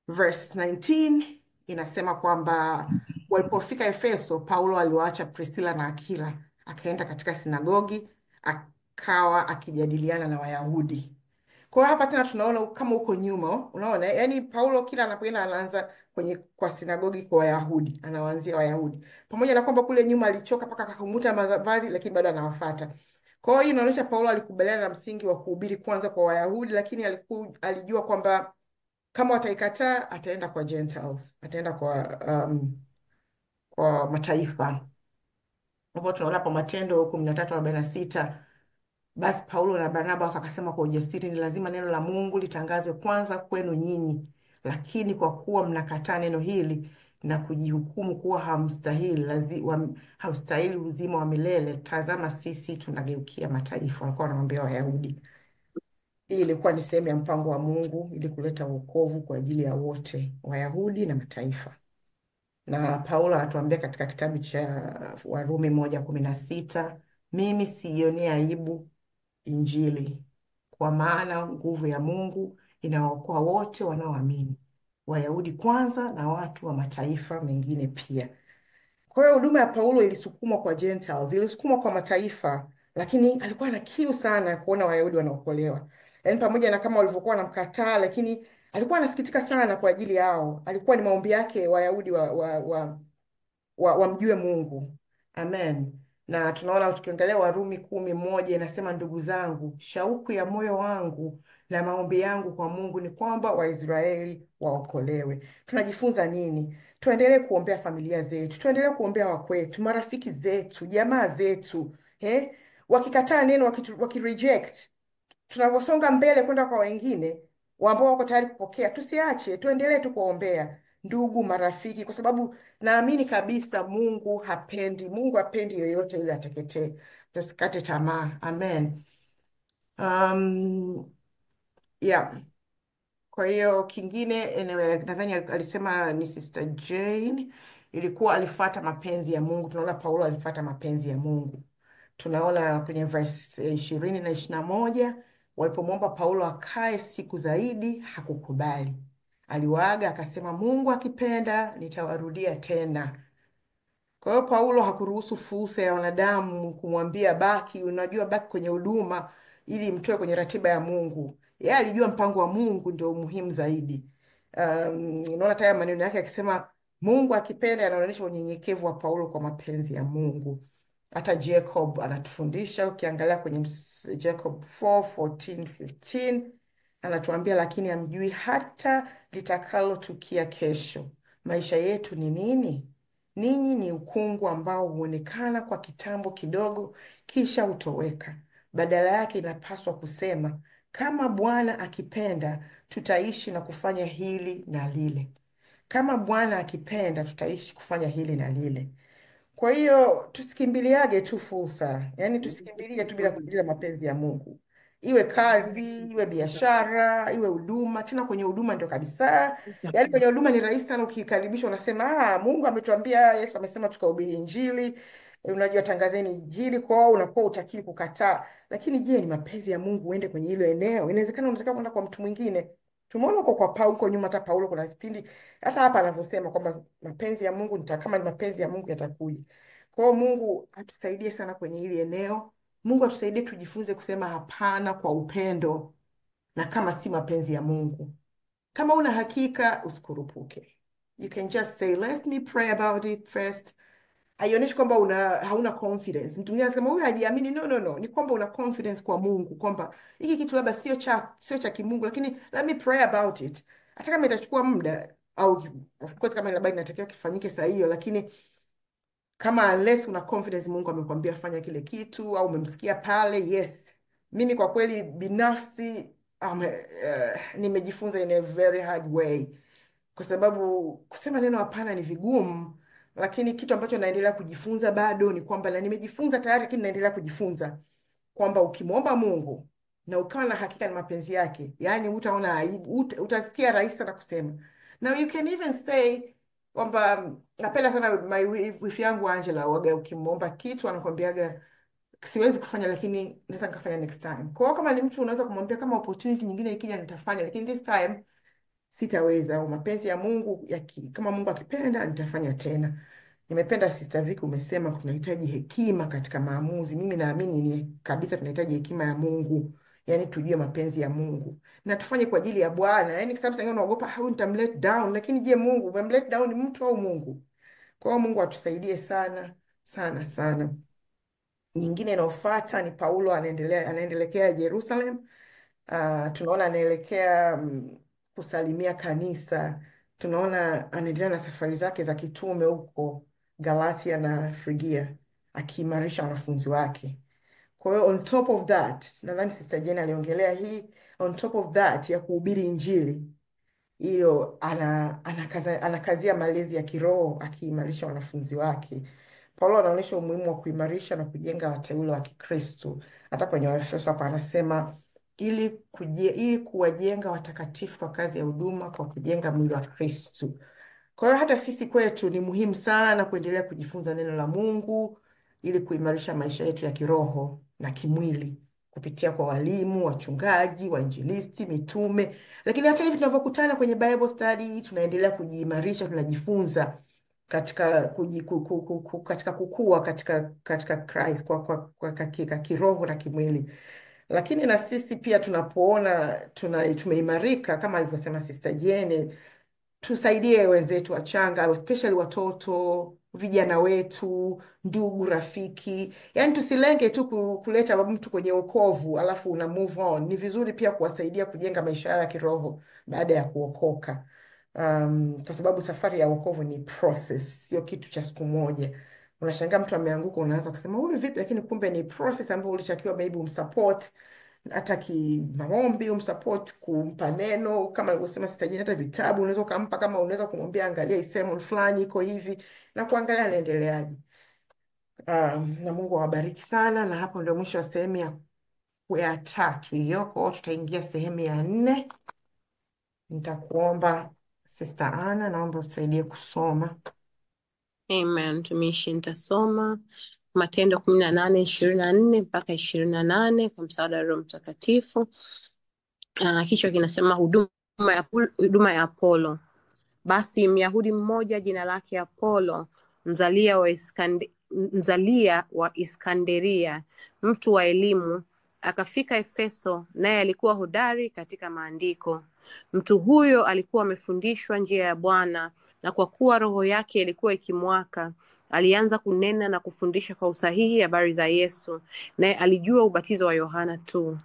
Verse 19 inasema kwamba walipofika Efeso, Paulo aliwaacha Priscilla na Akila, akaenda katika sinagogi, akawa akijadiliana na Wayahudi. Kwa hiyo hapa tena tunaona kama huko nyuma, unaona, yaani Paulo kila anapoenda anaanza kwa sinagogi kwa Wayahudi, anawaanzia Wayahudi. Pamoja na kwamba kule nyuma alichoka mpaka akakumuta mavazi, lakini bado anawafuata. Kwa hiyo inaonyesha Paulo alikubaliana na msingi wa kuhubiri kwanza kwa Wayahudi, lakini alijua kwamba kama wataikataa ataenda kwa Gentiles, ataenda kwa mataifa. Hapo tunaona hapo Matendo 13:46, basi Paulo na Barnaba wakasema kwa ujasiri, ni lazima neno la Mungu litangazwe kwanza kwenu nyinyi, lakini kwa kuwa mnakataa neno hili na kujihukumu kuwa hamstahili uzima wa milele, tazama sisi tunageukia mataifa. Walikuwa wanawaambia Wayahudi. Hii ilikuwa ni sehemu ya mpango wa Mungu ili kuleta wokovu kwa ajili ya wote, Wayahudi na mataifa. Na Paulo anatuambia katika kitabu cha Warumi 1:16, mimi siionea aibu Injili, kwa maana nguvu ya Mungu inawaokoa wote wanaoamini, Wayahudi kwanza na watu wa mataifa mengine pia. Kwa hiyo huduma ya Paulo ilisukumwa kwa Gentiles, ilisukumwa kwa mataifa, lakini alikuwa na kiu sana ya kuona Wayahudi wanaokolewa. Yaani pamoja na kama walivyokuwa wanamkataa, lakini alikuwa anasikitika sana kwa ajili yao. Alikuwa ni maombi yake Wayahudi wamjue Mungu. Amen. Na tunaona tukiangalia Warumi 10:1 inasema, ndugu zangu, shauku ya moyo wangu na maombi yangu kwa Mungu ni kwamba Waisraeli waokolewe. Tunajifunza nini? Tuendelee kuombea familia zetu, tuendelee kuombea wakwetu, marafiki zetu, jamaa zetu. Wakikataa neno, wakireject, tunavyosonga mbele kwenda kwa wengine ambao wako tayari kupokea, tusiache, tuendelee tu kuombea ndugu, marafiki, kwa sababu naamini kabisa Mungu hapendi yoyote ile ateketee. Tusikate tamaa. Amen. Yeah. Kwa hiyo kingine nadhani alisema ni Sister Jane, ilikuwa alifuata mapenzi ya Mungu. Tunaona Paulo alifuata mapenzi ya Mungu. Tunaona kwenye verse 20 na 21, walipomwomba Paulo akae siku zaidi hakukubali. Aliwaaga akasema, Mungu akipenda nitawarudia tena. Kwa hiyo Paulo hakuruhusu fursa ya wanadamu kumwambia baki kwenye huduma ili mtoe kwenye ratiba ya Mungu. Yeye alijua mpango wa Mungu ndio muhimu zaidi. Unaona tayari maneno yake akisema Mungu akipenda, anaonyesha unyenyekevu wa Paulo kwa mapenzi ya Mungu. Hata Jacob anatufundisha, ukiangalia kwenye Jacob 4:14-15 anatuambia, lakini hamjui hata litakalotukia kesho. Maisha yetu ni nini? Ninyi ni ukungu ambao huonekana kwa kitambo kidogo kisha hutoweka. Badala yake inapaswa kusema, kama Bwana akipenda tutaishi na kufanya hili na lile. Kama Bwana akipenda tutaishi kufanya hili na lile. Kwa hiyo tusikimbiliage tu fursa, yaani tusikimbilie tu bila kuuliza mapenzi ya Mungu, iwe kazi, iwe biashara, iwe huduma. Tena kwenye huduma ndio kabisa, yaani kwenye huduma ni rahisi sana. Ukikaribishwa unasema Mungu ametuambia, Yesu amesema tukahubiri Injili. Unajua, tangazeni Injili, kwao unakuwa utakii kukataa. Lakini je, ni mapenzi ya Mungu uende kwenye hilo eneo? Inawezekana unataka kwenda kwa mtu mwingine. Tumeona huko nyuma, hata Paulo kuna kipindi hata hapa anavyosema kwamba mapenzi ya Mungu kama ni mapenzi ya Mungu yatakuja. Kwa hiyo Mungu atusaidie sana kwenye hili eneo. Mungu atusaidie tujifunze kusema hapana kwa upendo, na kama si mapenzi ya Mungu. Kama una hakika, usikurupuke. You can just say, let me pray about it first. Haionyeshi kwamba hauna confidence. Mtu mwingine anasema huyu hajiamini. No. Ni kwamba una confidence kwa Mungu kwamba hiki kitu labda sio cha kimungu, lakini let me pray about it. Hata kama itachukua muda, au of course kama labda inatakiwa kifanyike saa hiyo, lakini kama unless una confidence Mungu amekwambia fanya kile kitu au umemsikia pale, yes. Mimi kwa kweli binafsi nimejifunza in a very hard way, kwa sababu kusema neno hapana ni vigumu. lakini kitu ambacho naendelea kujifunza bado ni kwamba, na nimejifunza tayari, lakini naendelea kujifunza kwamba ukimwomba Mungu na ukawa na hakika na mapenzi yake, yani utaona aibu, utasikia rahisi sana kusema. Now you can even say kwamba napenda sana my wife yangu Angela, waga ukimwomba kitu anakwambiaga siwezi kufanya, lakini naweza nikafanya next time. Kwa hiyo kama ni mtu unaweza kumwambia kama opportunity nyingine ikija nitafanya, lakini this time sitaweza, au mapenzi ya Mungu kama Mungu akipenda nitafanya tena. Nimependa Sister Vicky umesema tunahitaji hekima katika maamuzi. Mimi naamini ni kabisa tunahitaji hekima ya Mungu, yani tujue mapenzi ya Mungu na tufanye kwa ajili ya Bwana. Yani kwa sababu sasa unaogopa how nitamlet down, lakini je, Mungu umemlet down ni mtu au Mungu? Kwa hiyo Mungu atusaidie sana sana sana. Nyingine inayofuata ni Paulo anaendelekea Jerusalem. Tunaona anaelekea kusalimia kanisa. Tunaona anaendelea na safari zake za kitume huko Galatia na Frigia, akiimarisha wanafunzi wake. Kwa hiyo on top of that, nadhani Sister Jane aliongelea hii, on top of that ya kuhubiri Injili, hiyo anakazia malezi ya kiroho, akiimarisha wanafunzi wake. Paulo anaonyesha umuhimu wa kuimarisha na kujenga wateule wa Kikristo. Hata kwenye Waefeso hapa anasema ili kuwajenga watakatifu kwa kazi ya huduma, kwa kujenga mwili wa Kristo. Kwa hiyo hata sisi kwetu ni muhimu sana kuendelea kujifunza neno la Mungu ili kuimarisha maisha yetu ya kiroho na kimwili kupitia kwa walimu, wachungaji, wainjilisti, mitume. Lakini hata hivi tunavyokutana kwenye Bible study tunaendelea kujiimarisha, tunajifunza katika katika kukua katika Christ katika kiroho na kimwili. Lakini na sisi pia tunapoona tumeimarika kama alivyosema Sister Jane, tusaidie wenzetu wachanga, especially watoto, vijana wetu, ndugu, rafiki. Yani tusilenge tu kuleta mtu kwenye wokovu alafu una move on. Ni vizuri pia kuwasaidia kujenga maisha yao ya kiroho baada ya kuokoka. Kwa sababu safari ya wokovu ni process, sio kitu cha siku moja. Unashangaa mtu ameanguka, unaanza kusema huyu vipi, lakini kumbe ni process ambayo ulitakiwa maybe umsupport hata kimaombi, umsupport, kumpa neno kama alivyosema Sister Jane, hata vitabu unaweza kumpa, kama unaweza kumwambia angalia isemo fulani iko hivi na kuangalia anaendeleaje. Na Mungu awabariki sana, na hapo ndio mwisho wa sehemu ya 3 hiyo. Kwa hiyo tutaingia sehemu ya 4. Nitakuomba Sister Anna, naomba usaidie kusoma. Amen. Mtumishi, nitasoma Matendo 18:24 mpaka 28 kwa msaada wa Roho Mtakatifu. Kichwa kinasema huduma ya Apolo. Basi Myahudi mmoja jina lake Apolo, mzalia wa Iskanderia, mtu wa elimu, akafika Efeso, naye alikuwa hodari katika maandiko. Mtu huyo alikuwa amefundishwa njia ya Bwana, na kwa kuwa roho yake ilikuwa ikimwaka, alianza kunena na kufundisha kwa usahihi habari za Yesu, naye alijua ubatizo wa Yohana tu.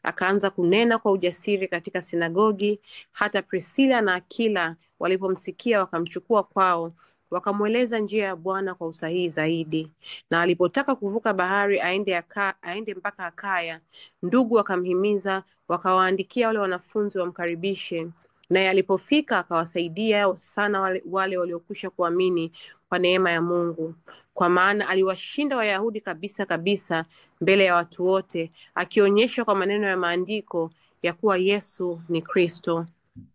Akaanza kunena kwa ujasiri katika sinagogi. Hata Priscilla na Akila walipomsikia wakamchukua kwao, wakamweleza njia ya Bwana kwa usahihi zaidi. Na alipotaka kuvuka bahari aende mpaka Akaya, ndugu wakamhimiza, wakawaandikia wale wanafunzi wamkaribishe. Naye alipofika akawasaidia sana wale waliokwisha kuamini kwa neema ya Mungu, kwa maana aliwashinda Wayahudi kabisa mbele ya watu wote, akionyesha kwa maneno ya maandiko ya kuwa Yesu ni Kristo.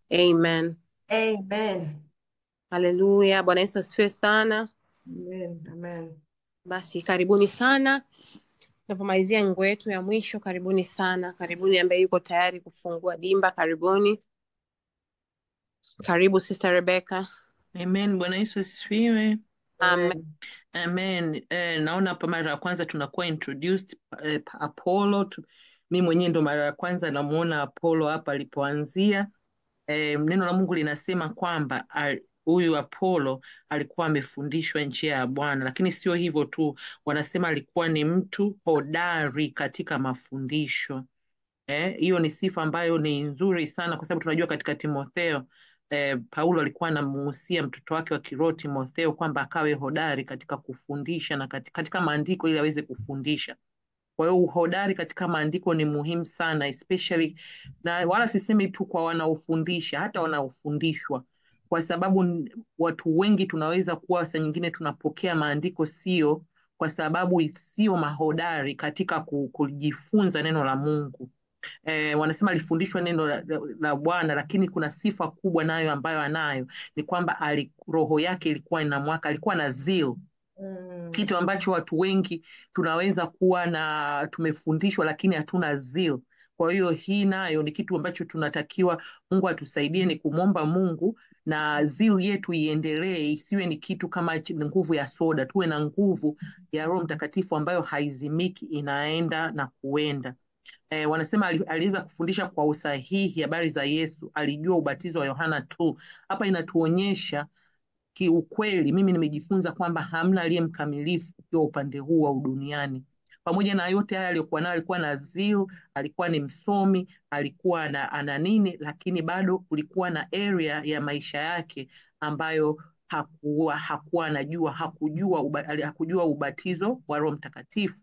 Amen. Amen. Haleluya. Bwana Yesu asifiwe sana. Amen. Amen. Basi karibuni sana. Tunapomalizia nguo yetu ya mwisho, karibuni sana. Karibuni ambaye yuko tayari kufungua dimba, karibuni. Karibu Sister Rebecca. Amen. Bwana Yesu asifiwe. Amen. Amen. Naona hapa mara ya kwanza tunakuwa introduced Apollo. Mimi mwenyewe ndo mara ya kwanza namuona Apollo hapa alipoanzia. Neno la Mungu linasema kwamba huyu Apollo alikuwa amefundishwa njia ya Bwana, lakini sio hivyo tu, wanasema alikuwa ni mtu hodari katika mafundisho. Hiyo ni sifa ambayo ni nzuri sana, kwa sababu tunajua katika Timotheo Paulo alikuwa anamuhusia mtoto wake wa kiroho Timotheo kwamba akawe hodari katika kufundisha na katika maandiko ili aweze kufundisha. Kwa hiyo uhodari katika maandiko ni muhimu sana, especially, na wala sisemi tu kwa wanaofundisha, hata wanaofundishwa. kwa sababu watu wengi tunaweza kuwa saa nyingine tunapokea maandiko sio kwa sababu sio mahodari katika kujifunza neno la Mungu. Wanasema alifundishwa neno la Bwana, lakini kuna sifa kubwa nayo ambayo anayo ni kwamba roho yake ilikuwa inamwaka, alikuwa na zeal, kitu ambacho watu wengi tunaweza kuwa na tumefundishwa lakini hatuna zeal. Kwa hiyo hii nayo ni kitu ambacho tunatakiwa Mungu atusaidie, ni kumwomba Mungu na zeal yetu iendelee, isiwe ni kitu kama nguvu ya soda. Tuwe na nguvu ya Roho Mtakatifu ambayo haizimiki, inaenda na kuenda. Wanasema aliweza kufundisha kwa usahihi habari za Yesu, alijua ubatizo wa Yohana tu. Hapa inatuonyesha kiukweli, mimi nimejifunza kwamba hamna aliye mkamilifu kwa upande huu wa duniani. Pamoja na yote haya aliyokuwa nayo, alikuwa na zeal, alikuwa ni msomi, alikuwa ana nini, lakini bado kulikuwa na area ya maisha yake ambayo hakuwa anajua, hakujua ubatizo wa Roho Mtakatifu.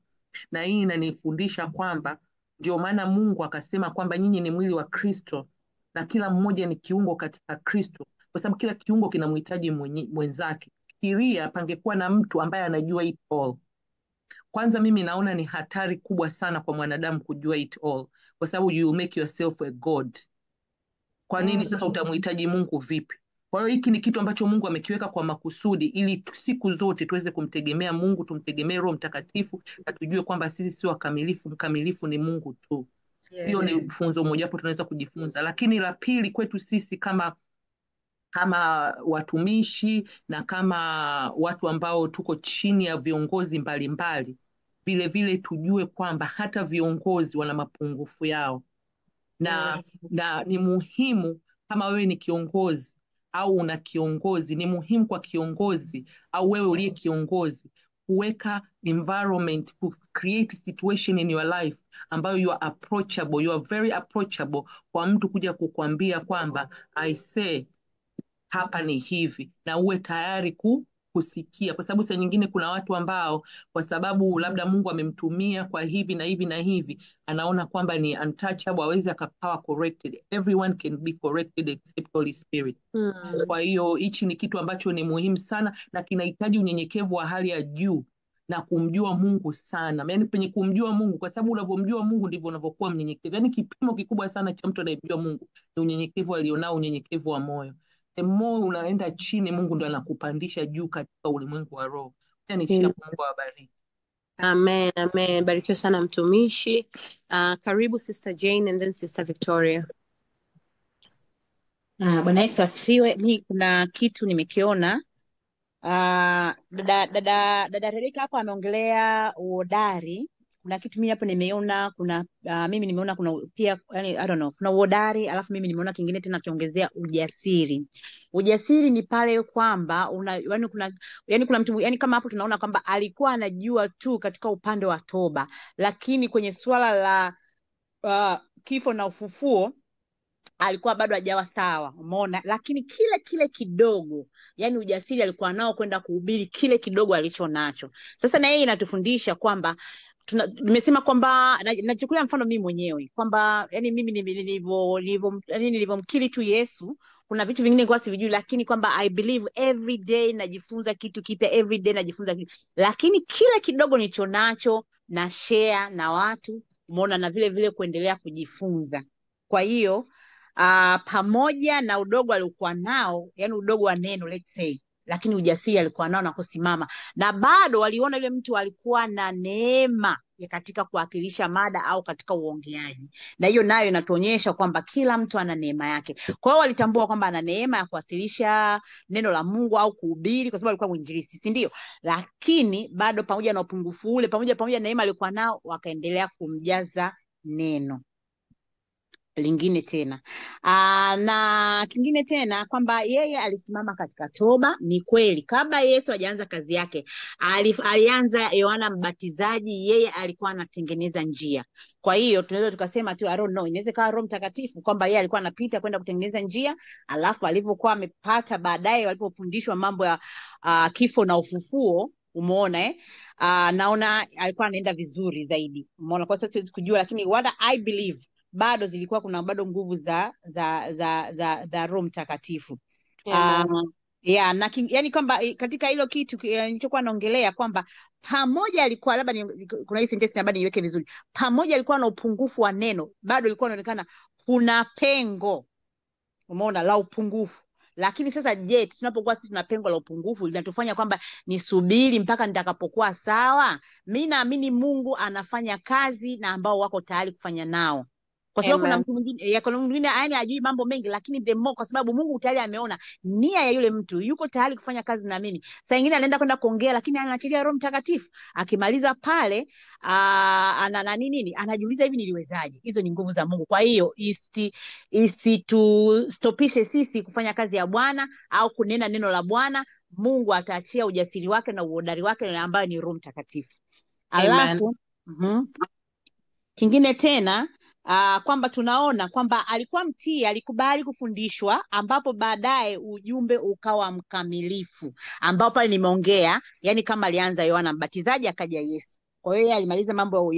Na hii inanifundisha kwamba ndio maana Mungu akasema kwamba nyinyi ni mwili wa Kristo na kila mmoja ni kiungo katika Kristo, kwa sababu kila kiungo kinamhitaji mwenzake. Fikiria pangekuwa na mtu ambaye anajua it all. Kwanza mimi naona ni hatari kubwa sana kwa mwanadamu kujua it all, kwa sababu you will make yourself a god. Kwa nini sasa utamhitaji Mungu vipi? Kwa hiyo hiki ni kitu ambacho Mungu amekiweka kwa makusudi, ili siku zote tuweze kumtegemea Mungu, tumtegemee Roho Mtakatifu, na tujue kwamba sisi si wakamilifu, mkamilifu ni Mungu tu. Hiyo ni funzo moja hapo tunaweza kujifunza. Lakini la pili, kwetu sisi kama watumishi na kama watu ambao tuko chini ya viongozi mbalimbali, vile vile tujue kwamba hata viongozi wana mapungufu yao, na ni muhimu, kama wewe ni kiongozi au una kiongozi, ni muhimu kwa kiongozi au wewe uliye kiongozi kuweka environment, to create situation in your life ambayo you are approachable, you are very approachable, kwa mtu kuja kukwambia kwamba I say hapa ni hivi, na uwe tayari kusikia. Kwa sababu saa nyingine kuna watu ambao kwa sababu labda Mungu amemtumia kwa hivi na hivi na hivi, anaona kwamba ni untouchable, hawezi akawa corrected. Everyone can be corrected except Holy Spirit. Kwa hiyo hichi ni kitu ambacho ni muhimu sana na kinahitaji unyenyekevu wa hali ya juu na kumjua Mungu sana. Yaani penye kumjua Mungu, kwa sababu unavyomjua Mungu ndivyo unavyokuwa mnyenyekevu. Yaani kipimo kikubwa sana cha mtu anayemjua Mungu ni unyenyekevu alionao, unyenyekevu wa moyo. The more unaenda chini, Mungu ndo anakupandisha juu katika ulimwengu wa roho. Mungu awabariki. Amen, amen. Barikiwa sana mtumishi. Karibu Sister Jane and then Sister Victoria. Bwana Yesu asifiwe. Mimi kuna kitu nimekiona. Dada Rebecca hapo ameongelea uhodari. Kuna kitu mimi hapo nimeona, kuna mimi nimeona kuna pia, yani I don't know, kuna uhodari, alafu mimi nimeona kingine tena kiongezea ujasiri. Ujasiri ni pale kwamba kuna mtu, yani kama hapo tunaona kwamba alikuwa anajua tu katika upande wa toba, lakini kwenye swala la kifo na ufufuo alikuwa bado hajawa sawa, umeona. Lakini kile kidogo, yani ujasiri alikuwa nao kwenda kuhubiri kile kidogo alicho nacho. Sasa na yeye inatufundisha kwamba nimesema kwamba nachukulia mfano mimi mwenyewe kwamba yani mimi nilivyomkiri tu Yesu, kuna vitu vingine kwa sivijui, lakini kwamba I believe every day najifunza kitu kipya, every day najifunza kitu, lakini kile kidogo nilicho nacho na share na watu, umeona, na vile vile kuendelea kujifunza. Kwa hiyo pamoja na udogo alikuwa nao, yani udogo wa neno let's say, lakini ujasiri alikuwa nao na kusimama, na bado waliona yule mtu alikuwa na neema ya katika kuwakilisha mada au katika uongeaji, na hiyo nayo inatuonyesha kwamba kila mtu ana neema yake. Kwa hiyo walitambua kwamba ana neema ya kuwasilisha neno la Mungu au kuhubiri, kwa sababu alikuwa mwinjilisti, si ndio? Lakini bado pamoja na upungufu ule, pamoja na neema alikuwa nao, wakaendelea kumjaza neno lingine tena. Na kingine tena kwamba yeye alisimama katika toba. Ni kweli kabla Yesu hajaanza kazi yake, alianza Yohana Mbatizaji, yeye alikuwa anatengeneza njia. Kwa hiyo tunaweza tukasema tu I don't know, inaweza kawa Roho Mtakatifu kwamba yeye alikuwa anapita kwenda kutengeneza njia, alafu alivyokuwa amepata baadaye, walipofundishwa mambo ya kifo na ufufuo, umeona naona alikuwa anaenda vizuri zaidi, umeona. Kwa sasa siwezi kujua, lakini what I believe bado zilikuwa kuna bado nguvu za Roho Mtakatifu. Ah, Amen. yeah, na yani kwamba katika hilo kitu nilichokuwa naongelea kwamba pamoja alikuwa labda kuna hii sentensi labda niiweke vizuri, pamoja alikuwa na upungufu wa neno, bado ilikuwa inaonekana kuna pengo, umeona, la upungufu. Lakini sasa je, tunapokuwa sisi tuna pengo la upungufu linatufanya kwamba nisubiri mpaka nitakapokuwa sawa? Mi naamini Mungu anafanya kazi na ambao wako tayari kufanya nao, kwa sababu kuna Amen. mtu mwingine kuna mtu mwingine yani ajui mambo mengi, lakini the more, kwa sababu Mungu tayari ameona nia ya yule mtu, yuko tayari kufanya kazi na mimi. Saa nyingine anaenda kwenda kuongea, lakini anaachilia Roho Mtakatifu. Akimaliza pale ana nani nini, anajiuliza hivi, niliwezaje? Hizo ni nguvu za Mungu. Kwa hiyo isitustopishe sisi kufanya kazi ya Bwana au kunena neno la Bwana. Mungu ataachia ujasiri wake na uhodari wake ambayo ni Roho Mtakatifu. Amen. Alafu kingine tena kwamba tunaona kwamba alikuwa mtii, alikubali kufundishwa, ambapo baadaye ujumbe ukawa mkamilifu, ambao pale nimeongea, yani kama alianza Yohana Mbatizaji akaja Yesu. Kwa hiyo yeye alimaliza mambo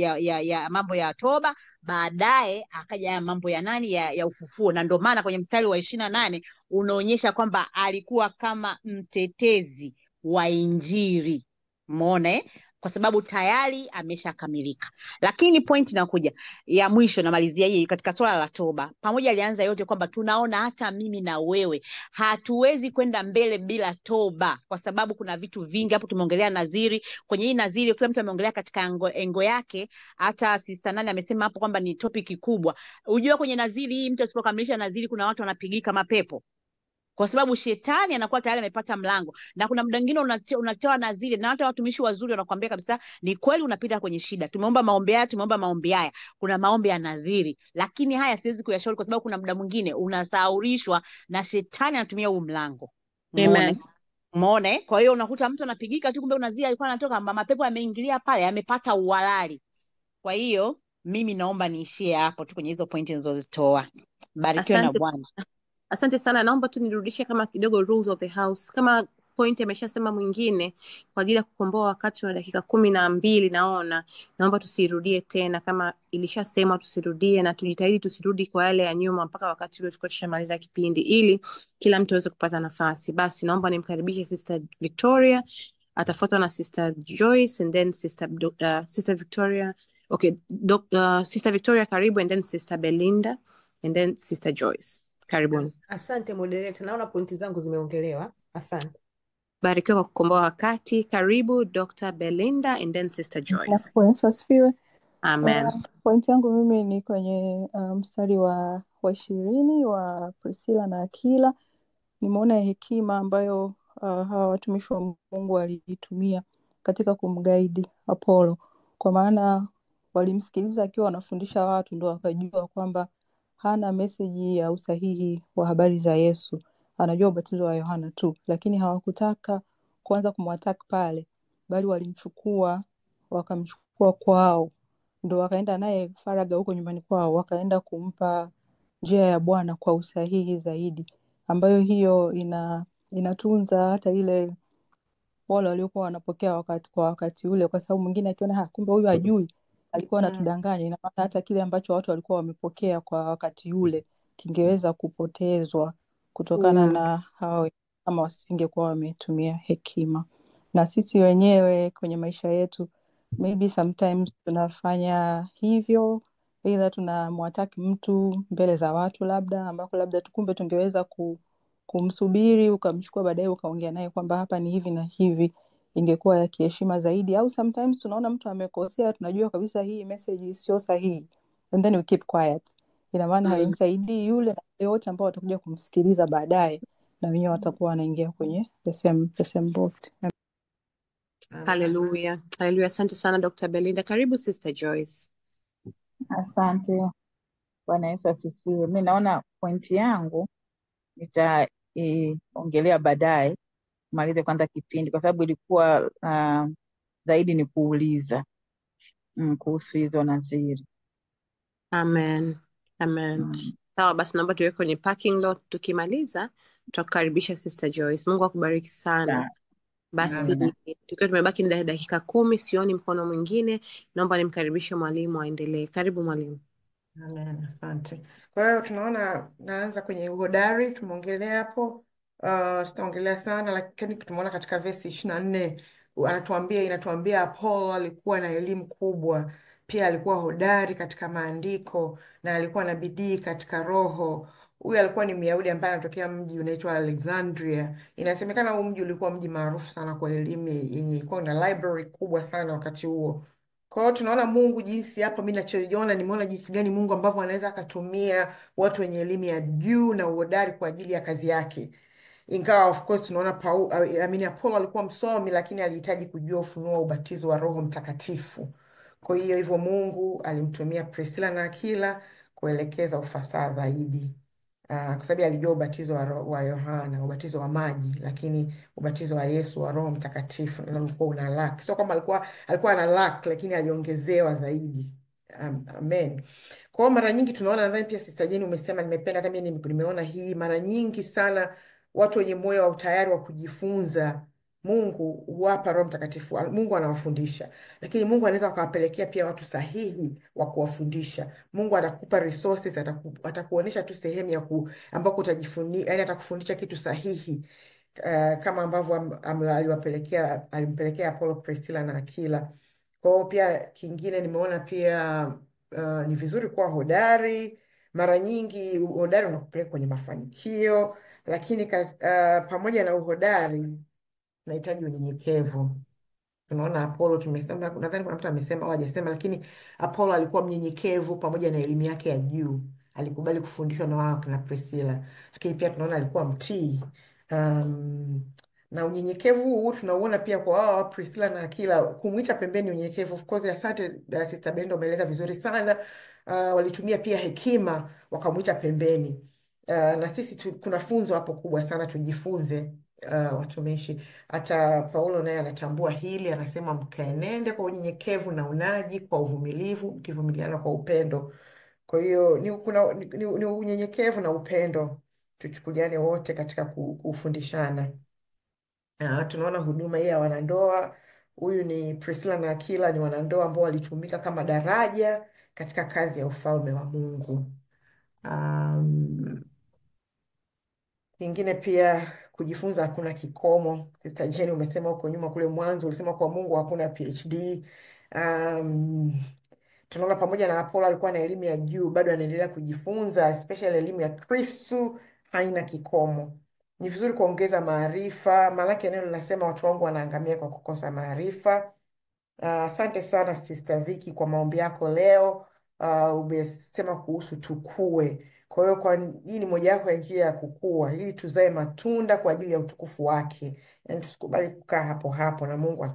mambo ya toba, baadaye akaja mambo ya nani ya ufufuo, na ndio maana kwenye mstari wa 28 unaonyesha kwamba alikuwa kama mtetezi wa Injili. Umeona kwa sababu tayari ameshakamilika. Lakini point inakuja ya mwisho, namalizia hii katika swala la toba. Pamoja alianza yote kwamba tunaona hata mimi na wewe hatuwezi kwenda mbele bila toba, kwa sababu kuna vitu vingi hapo. Tumeongelea nadhiri, kwenye hii nadhiri kila mtu ameongelea katika engo yake. Hata sister nani amesema hapo kwamba ni topic kubwa. Unajua kwenye nadhiri hii mtu asipokamilisha nadhiri kuna watu wanapigika mapepo, kwa sababu shetani anakuwa tayari amepata mlango. Na kuna muda mwingine unatoa nadhiri, na hata watumishi wazuri wanakuambia kabisa ni kweli unapita kwenye shida, tumeomba maombi haya, kuna maombi ya nadhiri, lakini haya siwezi kuyashauri kwa sababu kuna muda mwingine unasahaulishwa na shetani anatumia huu mlango. Amen. Umeona kwa hiyo unakuta mtu anapigika tu, kumbe unazia alikuwa anatoka, mapepo yameingilia pale, amepata uhalali. Kwa hiyo mimi naomba niishie hapo tu kwenye hizo pointi nilizozitoa. Barikiwe na Asante. Bwana. Asante sana, naomba tu nirudishe kama kidogo rules of the house, kama point ameshasema mwingine, kwa ajili ya kukomboa wakati tuna dakika 12. Naomba tusirudie tena, kama ilishasemwa tusirudie, na tujitahidi tusirudi kwa yale ya nyuma mpaka wakati ule tulikuwa tushamaliza kipindi, ili kila mtu aweze kupata nafasi. Basi naomba nimkaribishe Sister Victoria, atafuatwa na Sister Joyce and then Sister Victoria. Okay, Sister Victoria karibu, and then Sister Belinda and then Sister Joyce. Karibuni. Asante moderator, naona pointi zangu zimeongelewa. Asante. Barikiwa kwa kukomboa wakati. Karibu Dr. Belinda and then Sister Joyce. Bwana Yesu asifiwe. Amen. Pointi yangu mimi ni kwenye mstari wa 20 wa Priscilla na Akila. Nimeona hekima ambayo hawa watumishi wa Mungu waliitumia katika kumguide Apollo, kwa maana walimsikiliza akiwa wanafundisha watu, ndo wakajua kwamba hana meseji ya usahihi wa habari za Yesu, anajua ubatizo wa Yohana tu, lakini hawakutaka kuanza kumwattack pale, bali walimchukua wakamchukua kwao, ndo wakaenda naye faraga huko nyumbani kwao, wakaenda kumpa njia ya Bwana kwa usahihi zaidi, ambayo hiyo inatunza hata ile wale waliokuwa wanapokea kwa wakati ule, kwa sababu mwingine akiona kumbe huyu hajui, alikuwa anatudanganya. Ina maana hata kile ambacho watu walikuwa wamepokea kwa wakati ule kingeweza kupotezwa kutokana na hao kama wasingekuwa wametumia hekima. Na sisi wenyewe kwenye maisha yetu maybe sometimes tunafanya hivyo, either tunamwataki mtu mbele za watu labda, ambako labda tukumbe tungeweza kumsubiri ukamchukua baadaye ukaongea naye kwamba hapa ni hivi na hivi, ingekuwa ya kiheshima zaidi. Au sometimes tunaona mtu amekosea, tunajua kabisa hii message sio sahihi, and then we keep quiet. Ina maana haimsaidii yule na wote ambao watakuja kumsikiliza baadaye, na wenyewe watakuwa wanaingia kwenye the same boat. Hallelujah. Hallelujah. Asante sana Dr. Belinda. Karibu Sister Joyce. Asante. Bwana Yesu asifiwe. Mi naona pointi yangu nitaiongelea baadaye, malize kwanza kipindi, kwa sababu ilikuwa zaidi ni kuuliza kuhusu hizo nadhiri. Amen. Sawa, basi naomba tuweke kwenye parking lot. Tukimaliza tutakukaribisha Sister Joyce. Mungu akubariki sana. Basi tukiwa tumebaki na dakika 10, sioni mkono mwingine, naomba nimkaribishe mwalimu aendelee. Karibu mwalimu. Amen, asante. Kwa hiyo tunaona naanza kwenye uhodari, tumeongelea hapo Sitaongelea sana, lakini tumeona katika vesi 24 inatuambia Apolo alikuwa na elimu kubwa, pia alikuwa hodari katika maandiko na alikuwa na bidii katika roho. Huyu alikuwa ni Myahudi ambaye anatokea mji unaitwa Alexandria. Inasemekana huu mji ulikuwa mji maarufu sana kwa elimu yenye ilikuwa na library kubwa sana wakati huo. Kwa hiyo tunaona Mungu jinsi hapa, mimi ninachoiona, nimeona jinsi gani Mungu ambavyo anaweza akatumia watu wenye elimu ya juu na uhodari kwa ajili ya kazi yake. Ingawa of course tunaona Apolo alikuwa msomi, lakini alihitaji kujua ufunuo wa ubatizo wa Roho Mtakatifu. Kwa hiyo hivyo Mungu alimtumia Priscilla na Akila kuelekeza ufasaha zaidi. Kwa sababu alijua ubatizo wa Yohana, ubatizo wa maji, lakini ubatizo wa Yesu wa Roho Mtakatifu ulikuwa una lack. Sio kwamba alikuwa ana lack, lakini aliongezewa zaidi. Amen. Kwa hiyo mara nyingi tunaona, nadhani pia Sister Jane umesema, nimependa hata mimi nimeona hii mara nyingi sana, watu wenye moyo wa utayari wa kujifunza, Mungu huwapa Roho Mtakatifu. Mungu anawafundisha, lakini Mungu anaweza akawapelekea pia watu sahihi wa kuwafundisha. Mungu atakupa resources, atakuonyesha tu sehemu ya ambako utajifunza, yani atakufundisha kitu sahihi, kama ambavyo alimpelekea Apollo, Priscilla na Akila. Kwa hiyo pia kingine nimeona pia ni vizuri kuwa hodari. Mara nyingi uhodari unakupeleka kwenye mafanikio, lakini pamoja na uhodari nahitaji unyenyekevu. Tunaona Apollo, tumesema, nadhani kuna mtu amesema au hajasema, lakini Apollo alikuwa mnyenyekevu pamoja na elimu yake ya juu. Alikubali kufundishwa na wao na Priscilla, lakini pia tunaona alikuwa mtii. Na unyenyekevu huu tunauona pia kwa wao Priscilla na Akila, kumwita pembeni unyenyekevu. Of course, asante Sister Brenda, umeeleza vizuri sana. Walitumia pia hekima wakamwita pembeni. Na sisi kuna funzo hapo kubwa sana tujifunze, watumishi. Hata Paulo naye anatambua hili, anasema mkaenende kwa unyenyekevu na unaji, kwa uvumilivu, mkivumiliana kwa upendo. Kwa hiyo ni unyenyekevu na upendo, tuchukuliane wote katika kufundishana. Tunaona huduma hii ya wanandoa. Huyu ni Priscilla na Akila, ni wanandoa ambao walitumika kama daraja katika kazi ya ufalme wa Mungu. Kingine pia kujifunza hakuna kikomo. Sister Jane umesema huko nyuma kule mwanzo, ulisema kwa Mungu hakuna PhD. Tunaona pamoja na Apollo alikuwa na elimu ya juu, bado anaendelea kujifunza, especially elimu ya Kristo haina kikomo. Ni vizuri kuongeza maarifa, maanake neno linasema watu wangu wanaangamia kwa kukosa maarifa. Asante sana Sister Vicky kwa maombi yako leo. Umesema kuhusu tukue. Kwa hiyo hii ni mojawapo ya njia ya kukua, ili tuzae matunda kwa ajili ya utukufu wake. Yaani tusikubali kukaa hapo hapo, na Mungu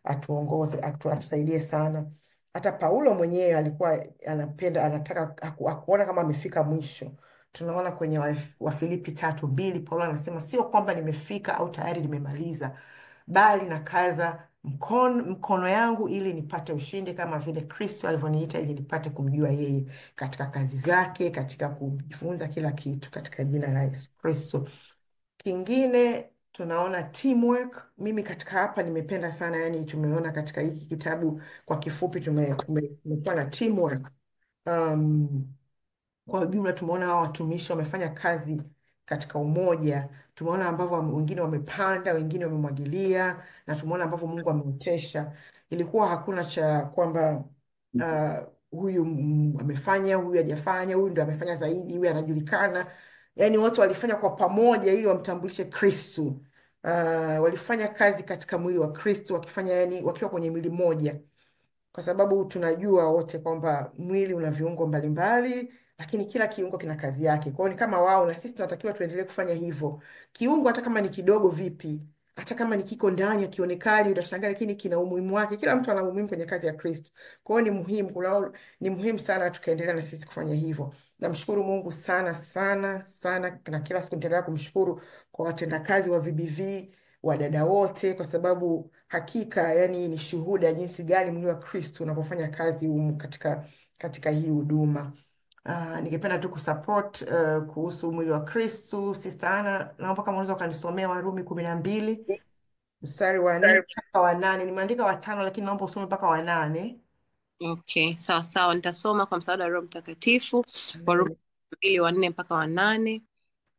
atuongoze, atusaidie sana. Hata Paulo mwenyewe alikuwa anataka kuona kama amefika mwisho. Tunaona kwenye Wafilipi 3:2 Paulo anasema sio kwamba nimefika au tayari nimemaliza, bali nakaza mkono yangu ili nipate ushindi, kama vile Kristo alivyoniita ili nipate kumjua yeye katika kazi zake, katika kujifunza kila kitu katika jina la Yesu Kristo. Kingine tunaona teamwork. Mimi katika hapa nimependa sana, yani tumeona katika hiki kitabu kwa kifupi tumekuwa na teamwork. Kwa ujumla tumeona hao watumishi wamefanya kazi katika umoja. Tumeona ambavyo wengine wamepanda, wengine wamemwagilia, na tumeona ambavyo Mungu ameutesha. Ilikuwa hakuna cha kwamba huyu amefanya, huyu hajafanya, huyu ndio amefanya zaidi, huyu anajulikana. Yaani watu walifanya kwa pamoja ili wamtambulishe Kristo. Walifanya kazi katika mwili wa Kristo, wakiwa kwenye mwili mmoja, kwa sababu tunajua wote kwamba mwili una viungo mbalimbali, lakini kila kiungo kina kazi yake. Kwa hiyo ni kama wao, na sisi tunatakiwa tuendelee kufanya hivyo. Kiungo hata kama ni kidogo vipi, hata kama ni kiko ndani hakionekani, utashangaa, lakini kina umuhimu wake. Kila mtu ana umuhimu kwenye kazi ya Kristo. Kwa hiyo ni muhimu sana tukaendelea na sisi kufanya hivyo. Namshukuru Mungu sana sana sana, na kila siku nitaendelea kumshukuru kwa watendakazi wa VBV, wadada wote, kwa sababu hakika yani ni shuhuda jinsi gani mwili wa Kristo unapofanya kazi katika hii huduma. Ningependa tu kusupport kuhusu mwili wa Kristo. Sister Ana, naomba kama unaweza ukanisomea Warumi 12 mstari wa 4 mpaka wa 8. Nimeandika wa 5 lakini naomba usome mpaka wa 8. Okay, sawa sawa, nitasoma kwa msaada wa Roho Mtakatifu. Warumi 2:4 mpaka wa 8.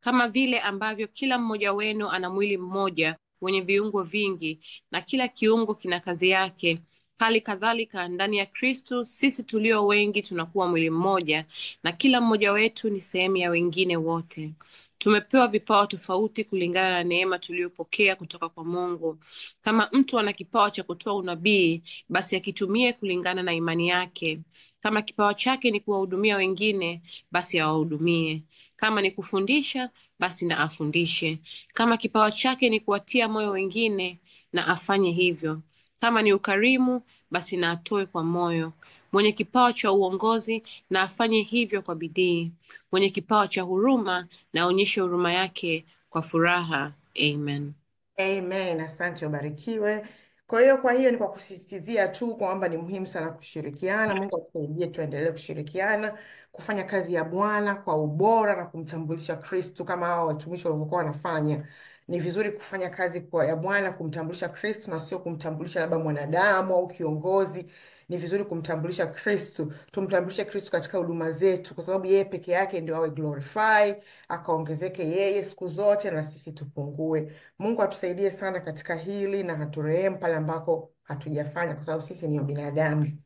Kama vile ambavyo kila mmoja wenu ana mwili mmoja wenye viungo vingi, na kila kiungo kina kazi yake, hali kadhalika ndani ya Kristo sisi tulio wengi tunakuwa mwili mmoja, na kila mmoja wetu ni sehemu ya wengine wote. Tumepewa vipawa tofauti kulingana na neema tuliyopokea kutoka kwa Mungu. Kama mtu ana kipawa cha kutoa unabii, basi akitumie kulingana na imani yake. Kama kipawa chake ni kuwahudumia wengine, basi awahudumie. Kama ni kufundisha, basi na afundishe. Kama kipawa chake ni kuwatia moyo wengine, na afanye hivyo. Kama ni ukarimu, basi na atoe kwa moyo. Mwenye kipawa cha uongozi na afanye hivyo kwa bidii. Mwenye kipawa cha huruma na aonyeshe huruma yake kwa furaha. Amen. Amen. Asante, ubarikiwe. Kwa hiyo ni kwa kusisitizia tu kwamba ni muhimu sana kushirikiana. Mungu atusaidie tuendelee kushirikiana, kufanya kazi ya Bwana kwa ubora na kumtambulisha Kristo kama hao watumishi walivyokuwa wanafanya. Ni vizuri kufanya kazi ya Bwana, kumtambulisha Kristo na sio kumtambulisha labda mwanadamu au kiongozi. Ni vizuri kumtambulisha Kristo. Tumtambulishe Kristo katika huduma zetu, kwa sababu yeye peke yake ndio awe glorify, akaongezeke yeye siku zote na sisi tupungue. Mungu atusaidie sana katika hili na haturehemu pale ambako hatujafanya, kwa sababu sisi ni binadamu,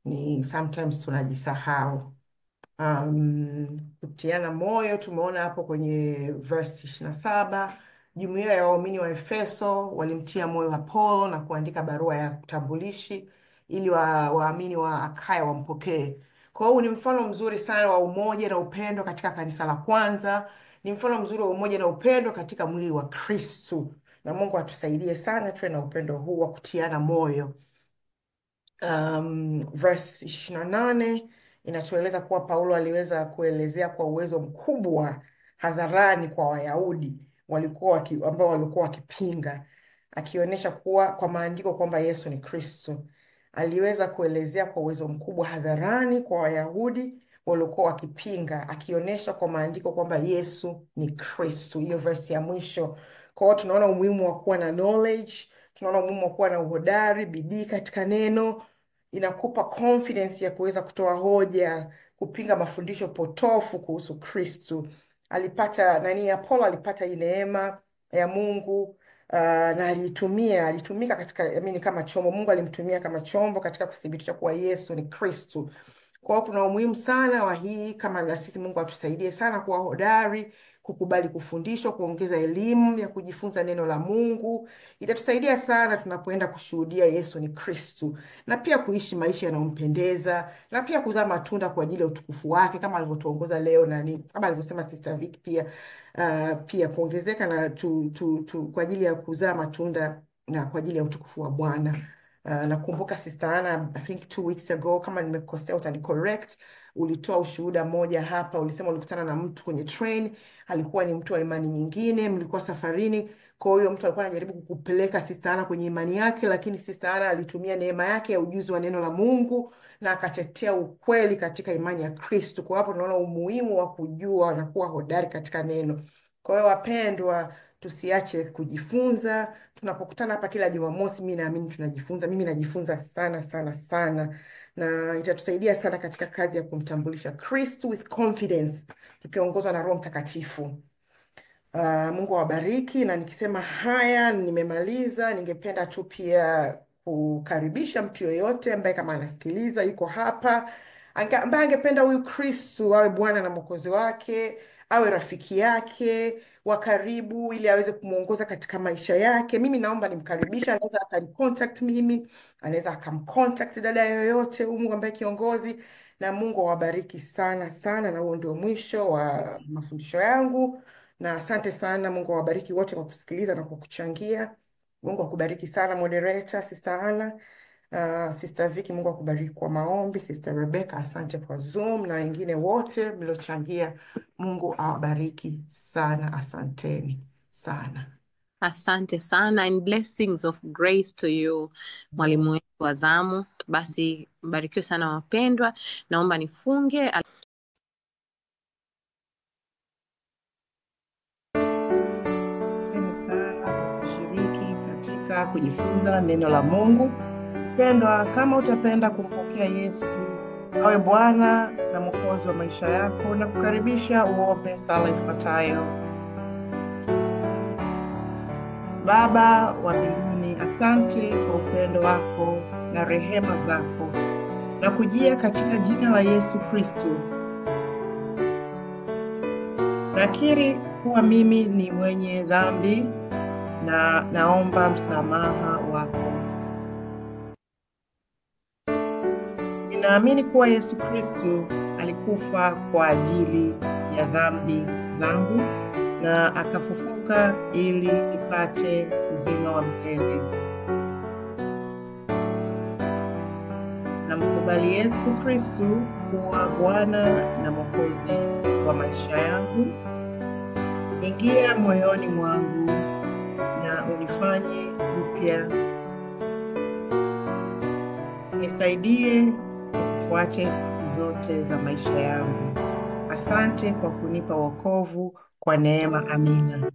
ni sometimes tunajisahau. Kutiana moyo tumeona hapo kwenye verse 27. Jumuiya ya waumini wa Efeso walimtia moyo Apolo na kuandika barua ya utambulishi ili waamini wa Akaya wampokee. Kwa hiyo ni mfano mzuri sana wa umoja na upendo katika kanisa la kwanza. Ni mfano mzuri wa umoja na upendo katika mwili wa Kristu, na Mungu atusaidie sana tuwe na upendo huu wa kutiana moyo. Verse 28 inatueleza kuwa Paulo aliweza kuelezea kwa uwezo mkubwa hadharani kwa Wayahudi ambao walikuwa wakipinga, akionyesha kuwa kwa maandiko kwamba Yesu ni Kristo. Aliweza kuelezea kwa uwezo mkubwa hadharani kwa Wayahudi waliokuwa wakipinga, akionyesha kwa maandiko kwamba Yesu ni Kristo. Hiyo verse ya mwisho. Kwa hiyo tunaona umuhimu wa kuwa na knowledge, tunaona umuhimu wa kuwa na uhodari, bidii katika neno. Inakupa confidence ya kuweza kutoa hoja, kupinga mafundisho potofu kuhusu Kristo. Apolo alipata hii neema ya Mungu, na alitumika katika kama chombo. Mungu alimtumia kama chombo katika kuthibitisha kuwa Yesu ni Kristo. Kwa hiyo kuna umuhimu sana wa hii, kama na sisi Mungu atusaidie sana kuwa hodari, kukubali kufundishwa, kuongeza elimu ya kujifunza neno la Mungu. Itatusaidia sana tunapoenda kushuhudia Yesu ni Kristo, na pia kuishi maisha yanayompendeza, na pia kuzaa matunda kwa ajili ya utukufu wake, kama alivyotuongoza leo kama alivyosema Sister Vicky, pia kuongezeka na kwa ajili ya kuzaa matunda na kwa ajili ya utukufu wa Bwana. Nakumbuka Sister Anna, I think 2 weeks ago, kama nimekosea utani correct, ulitoa ushuhuda moja hapa. Ulisema ulikutana na mtu kwenye train, alikuwa ni mtu wa imani nyingine, mlikuwa safarini. Kwa hiyo mtu alikuwa anajaribu kukupeleka Sister Anna kwenye imani yake, lakini Sister Anna alitumia neema yake ya ujuzi wa neno la Mungu na akatetea ukweli katika imani ya Kristo. Kwa hapo tunaona umuhimu wa kujua na kuwa hodari katika neno. Kwa hiyo wapendwa, tusiache kujifunza. Tunapokutana hapa kila Jumamosi, mimi naamini tunajifunza. Mimi najifunza sana sana sana, na itatusaidia sana katika kazi ya kumtambulisha Kristo with confidence, tukiongozwa na Roho Mtakatifu. Mungu awabariki. Na nikisema haya nimemaliza. Ningependa tu pia kukaribisha mtu yoyote ambaye kama anasikiliza yuko hapa, ambaye angependa huyu Kristo awe Bwana na Mwokozi wake, awe rafiki yake wa karibu, ili aweze kumuongoza katika maisha yake. Mimi naomba nimkaribisha. Anaweza akanicontact mimi, anaweza akamcontact dada yoyote, Mungu ambaye kiongozi. Na Mungu awabariki sana sana, na huo ndio mwisho wa mafundisho yangu. Na asante sana. Mungu awabariki wote kwa kusikiliza na kwa kuchangia. Mungu akubariki sana moderator, Sister Anna, Sister Vicky, Mungu akubariki kwa maombi. Sister Rebecca, asante kwa Zoom, na wengine wote mliochangia. Mungu awabariki sana. Asanteni sana. Asante sana, and blessings of grace to you, mwalimu wetu wa zamu. Basi mbarikiwe sana wapendwa. Naomba nifunge. Sana kushiriki katika kujifunza neno la Mungu. Mpendwa, kama utapenda kumpokea Yesu awe Bwana na Mwokozi wa maisha yako, na kukaribisha uombe sala ifuatayo. Baba wa mbinguni, asante kwa upendo wako na rehema zako, na kujia katika jina la Yesu Kristo. Nakiri kuwa mimi ni mwenye dhambi na naomba msamaha wako. Ninaamini kuwa Yesu Kristo alikufa kwa ajili ya dhambi zangu na akafufuka ili nipate uzima wa milele. Namkubali Yesu Kristo kuwa Bwana na Mwokozi wa maisha yangu. Ingia moyoni mwangu na unifanye upya. Nisaidie kufuate siku zote za maisha yangu. Asante kwa kunipa wokovu kwa neema. Amina.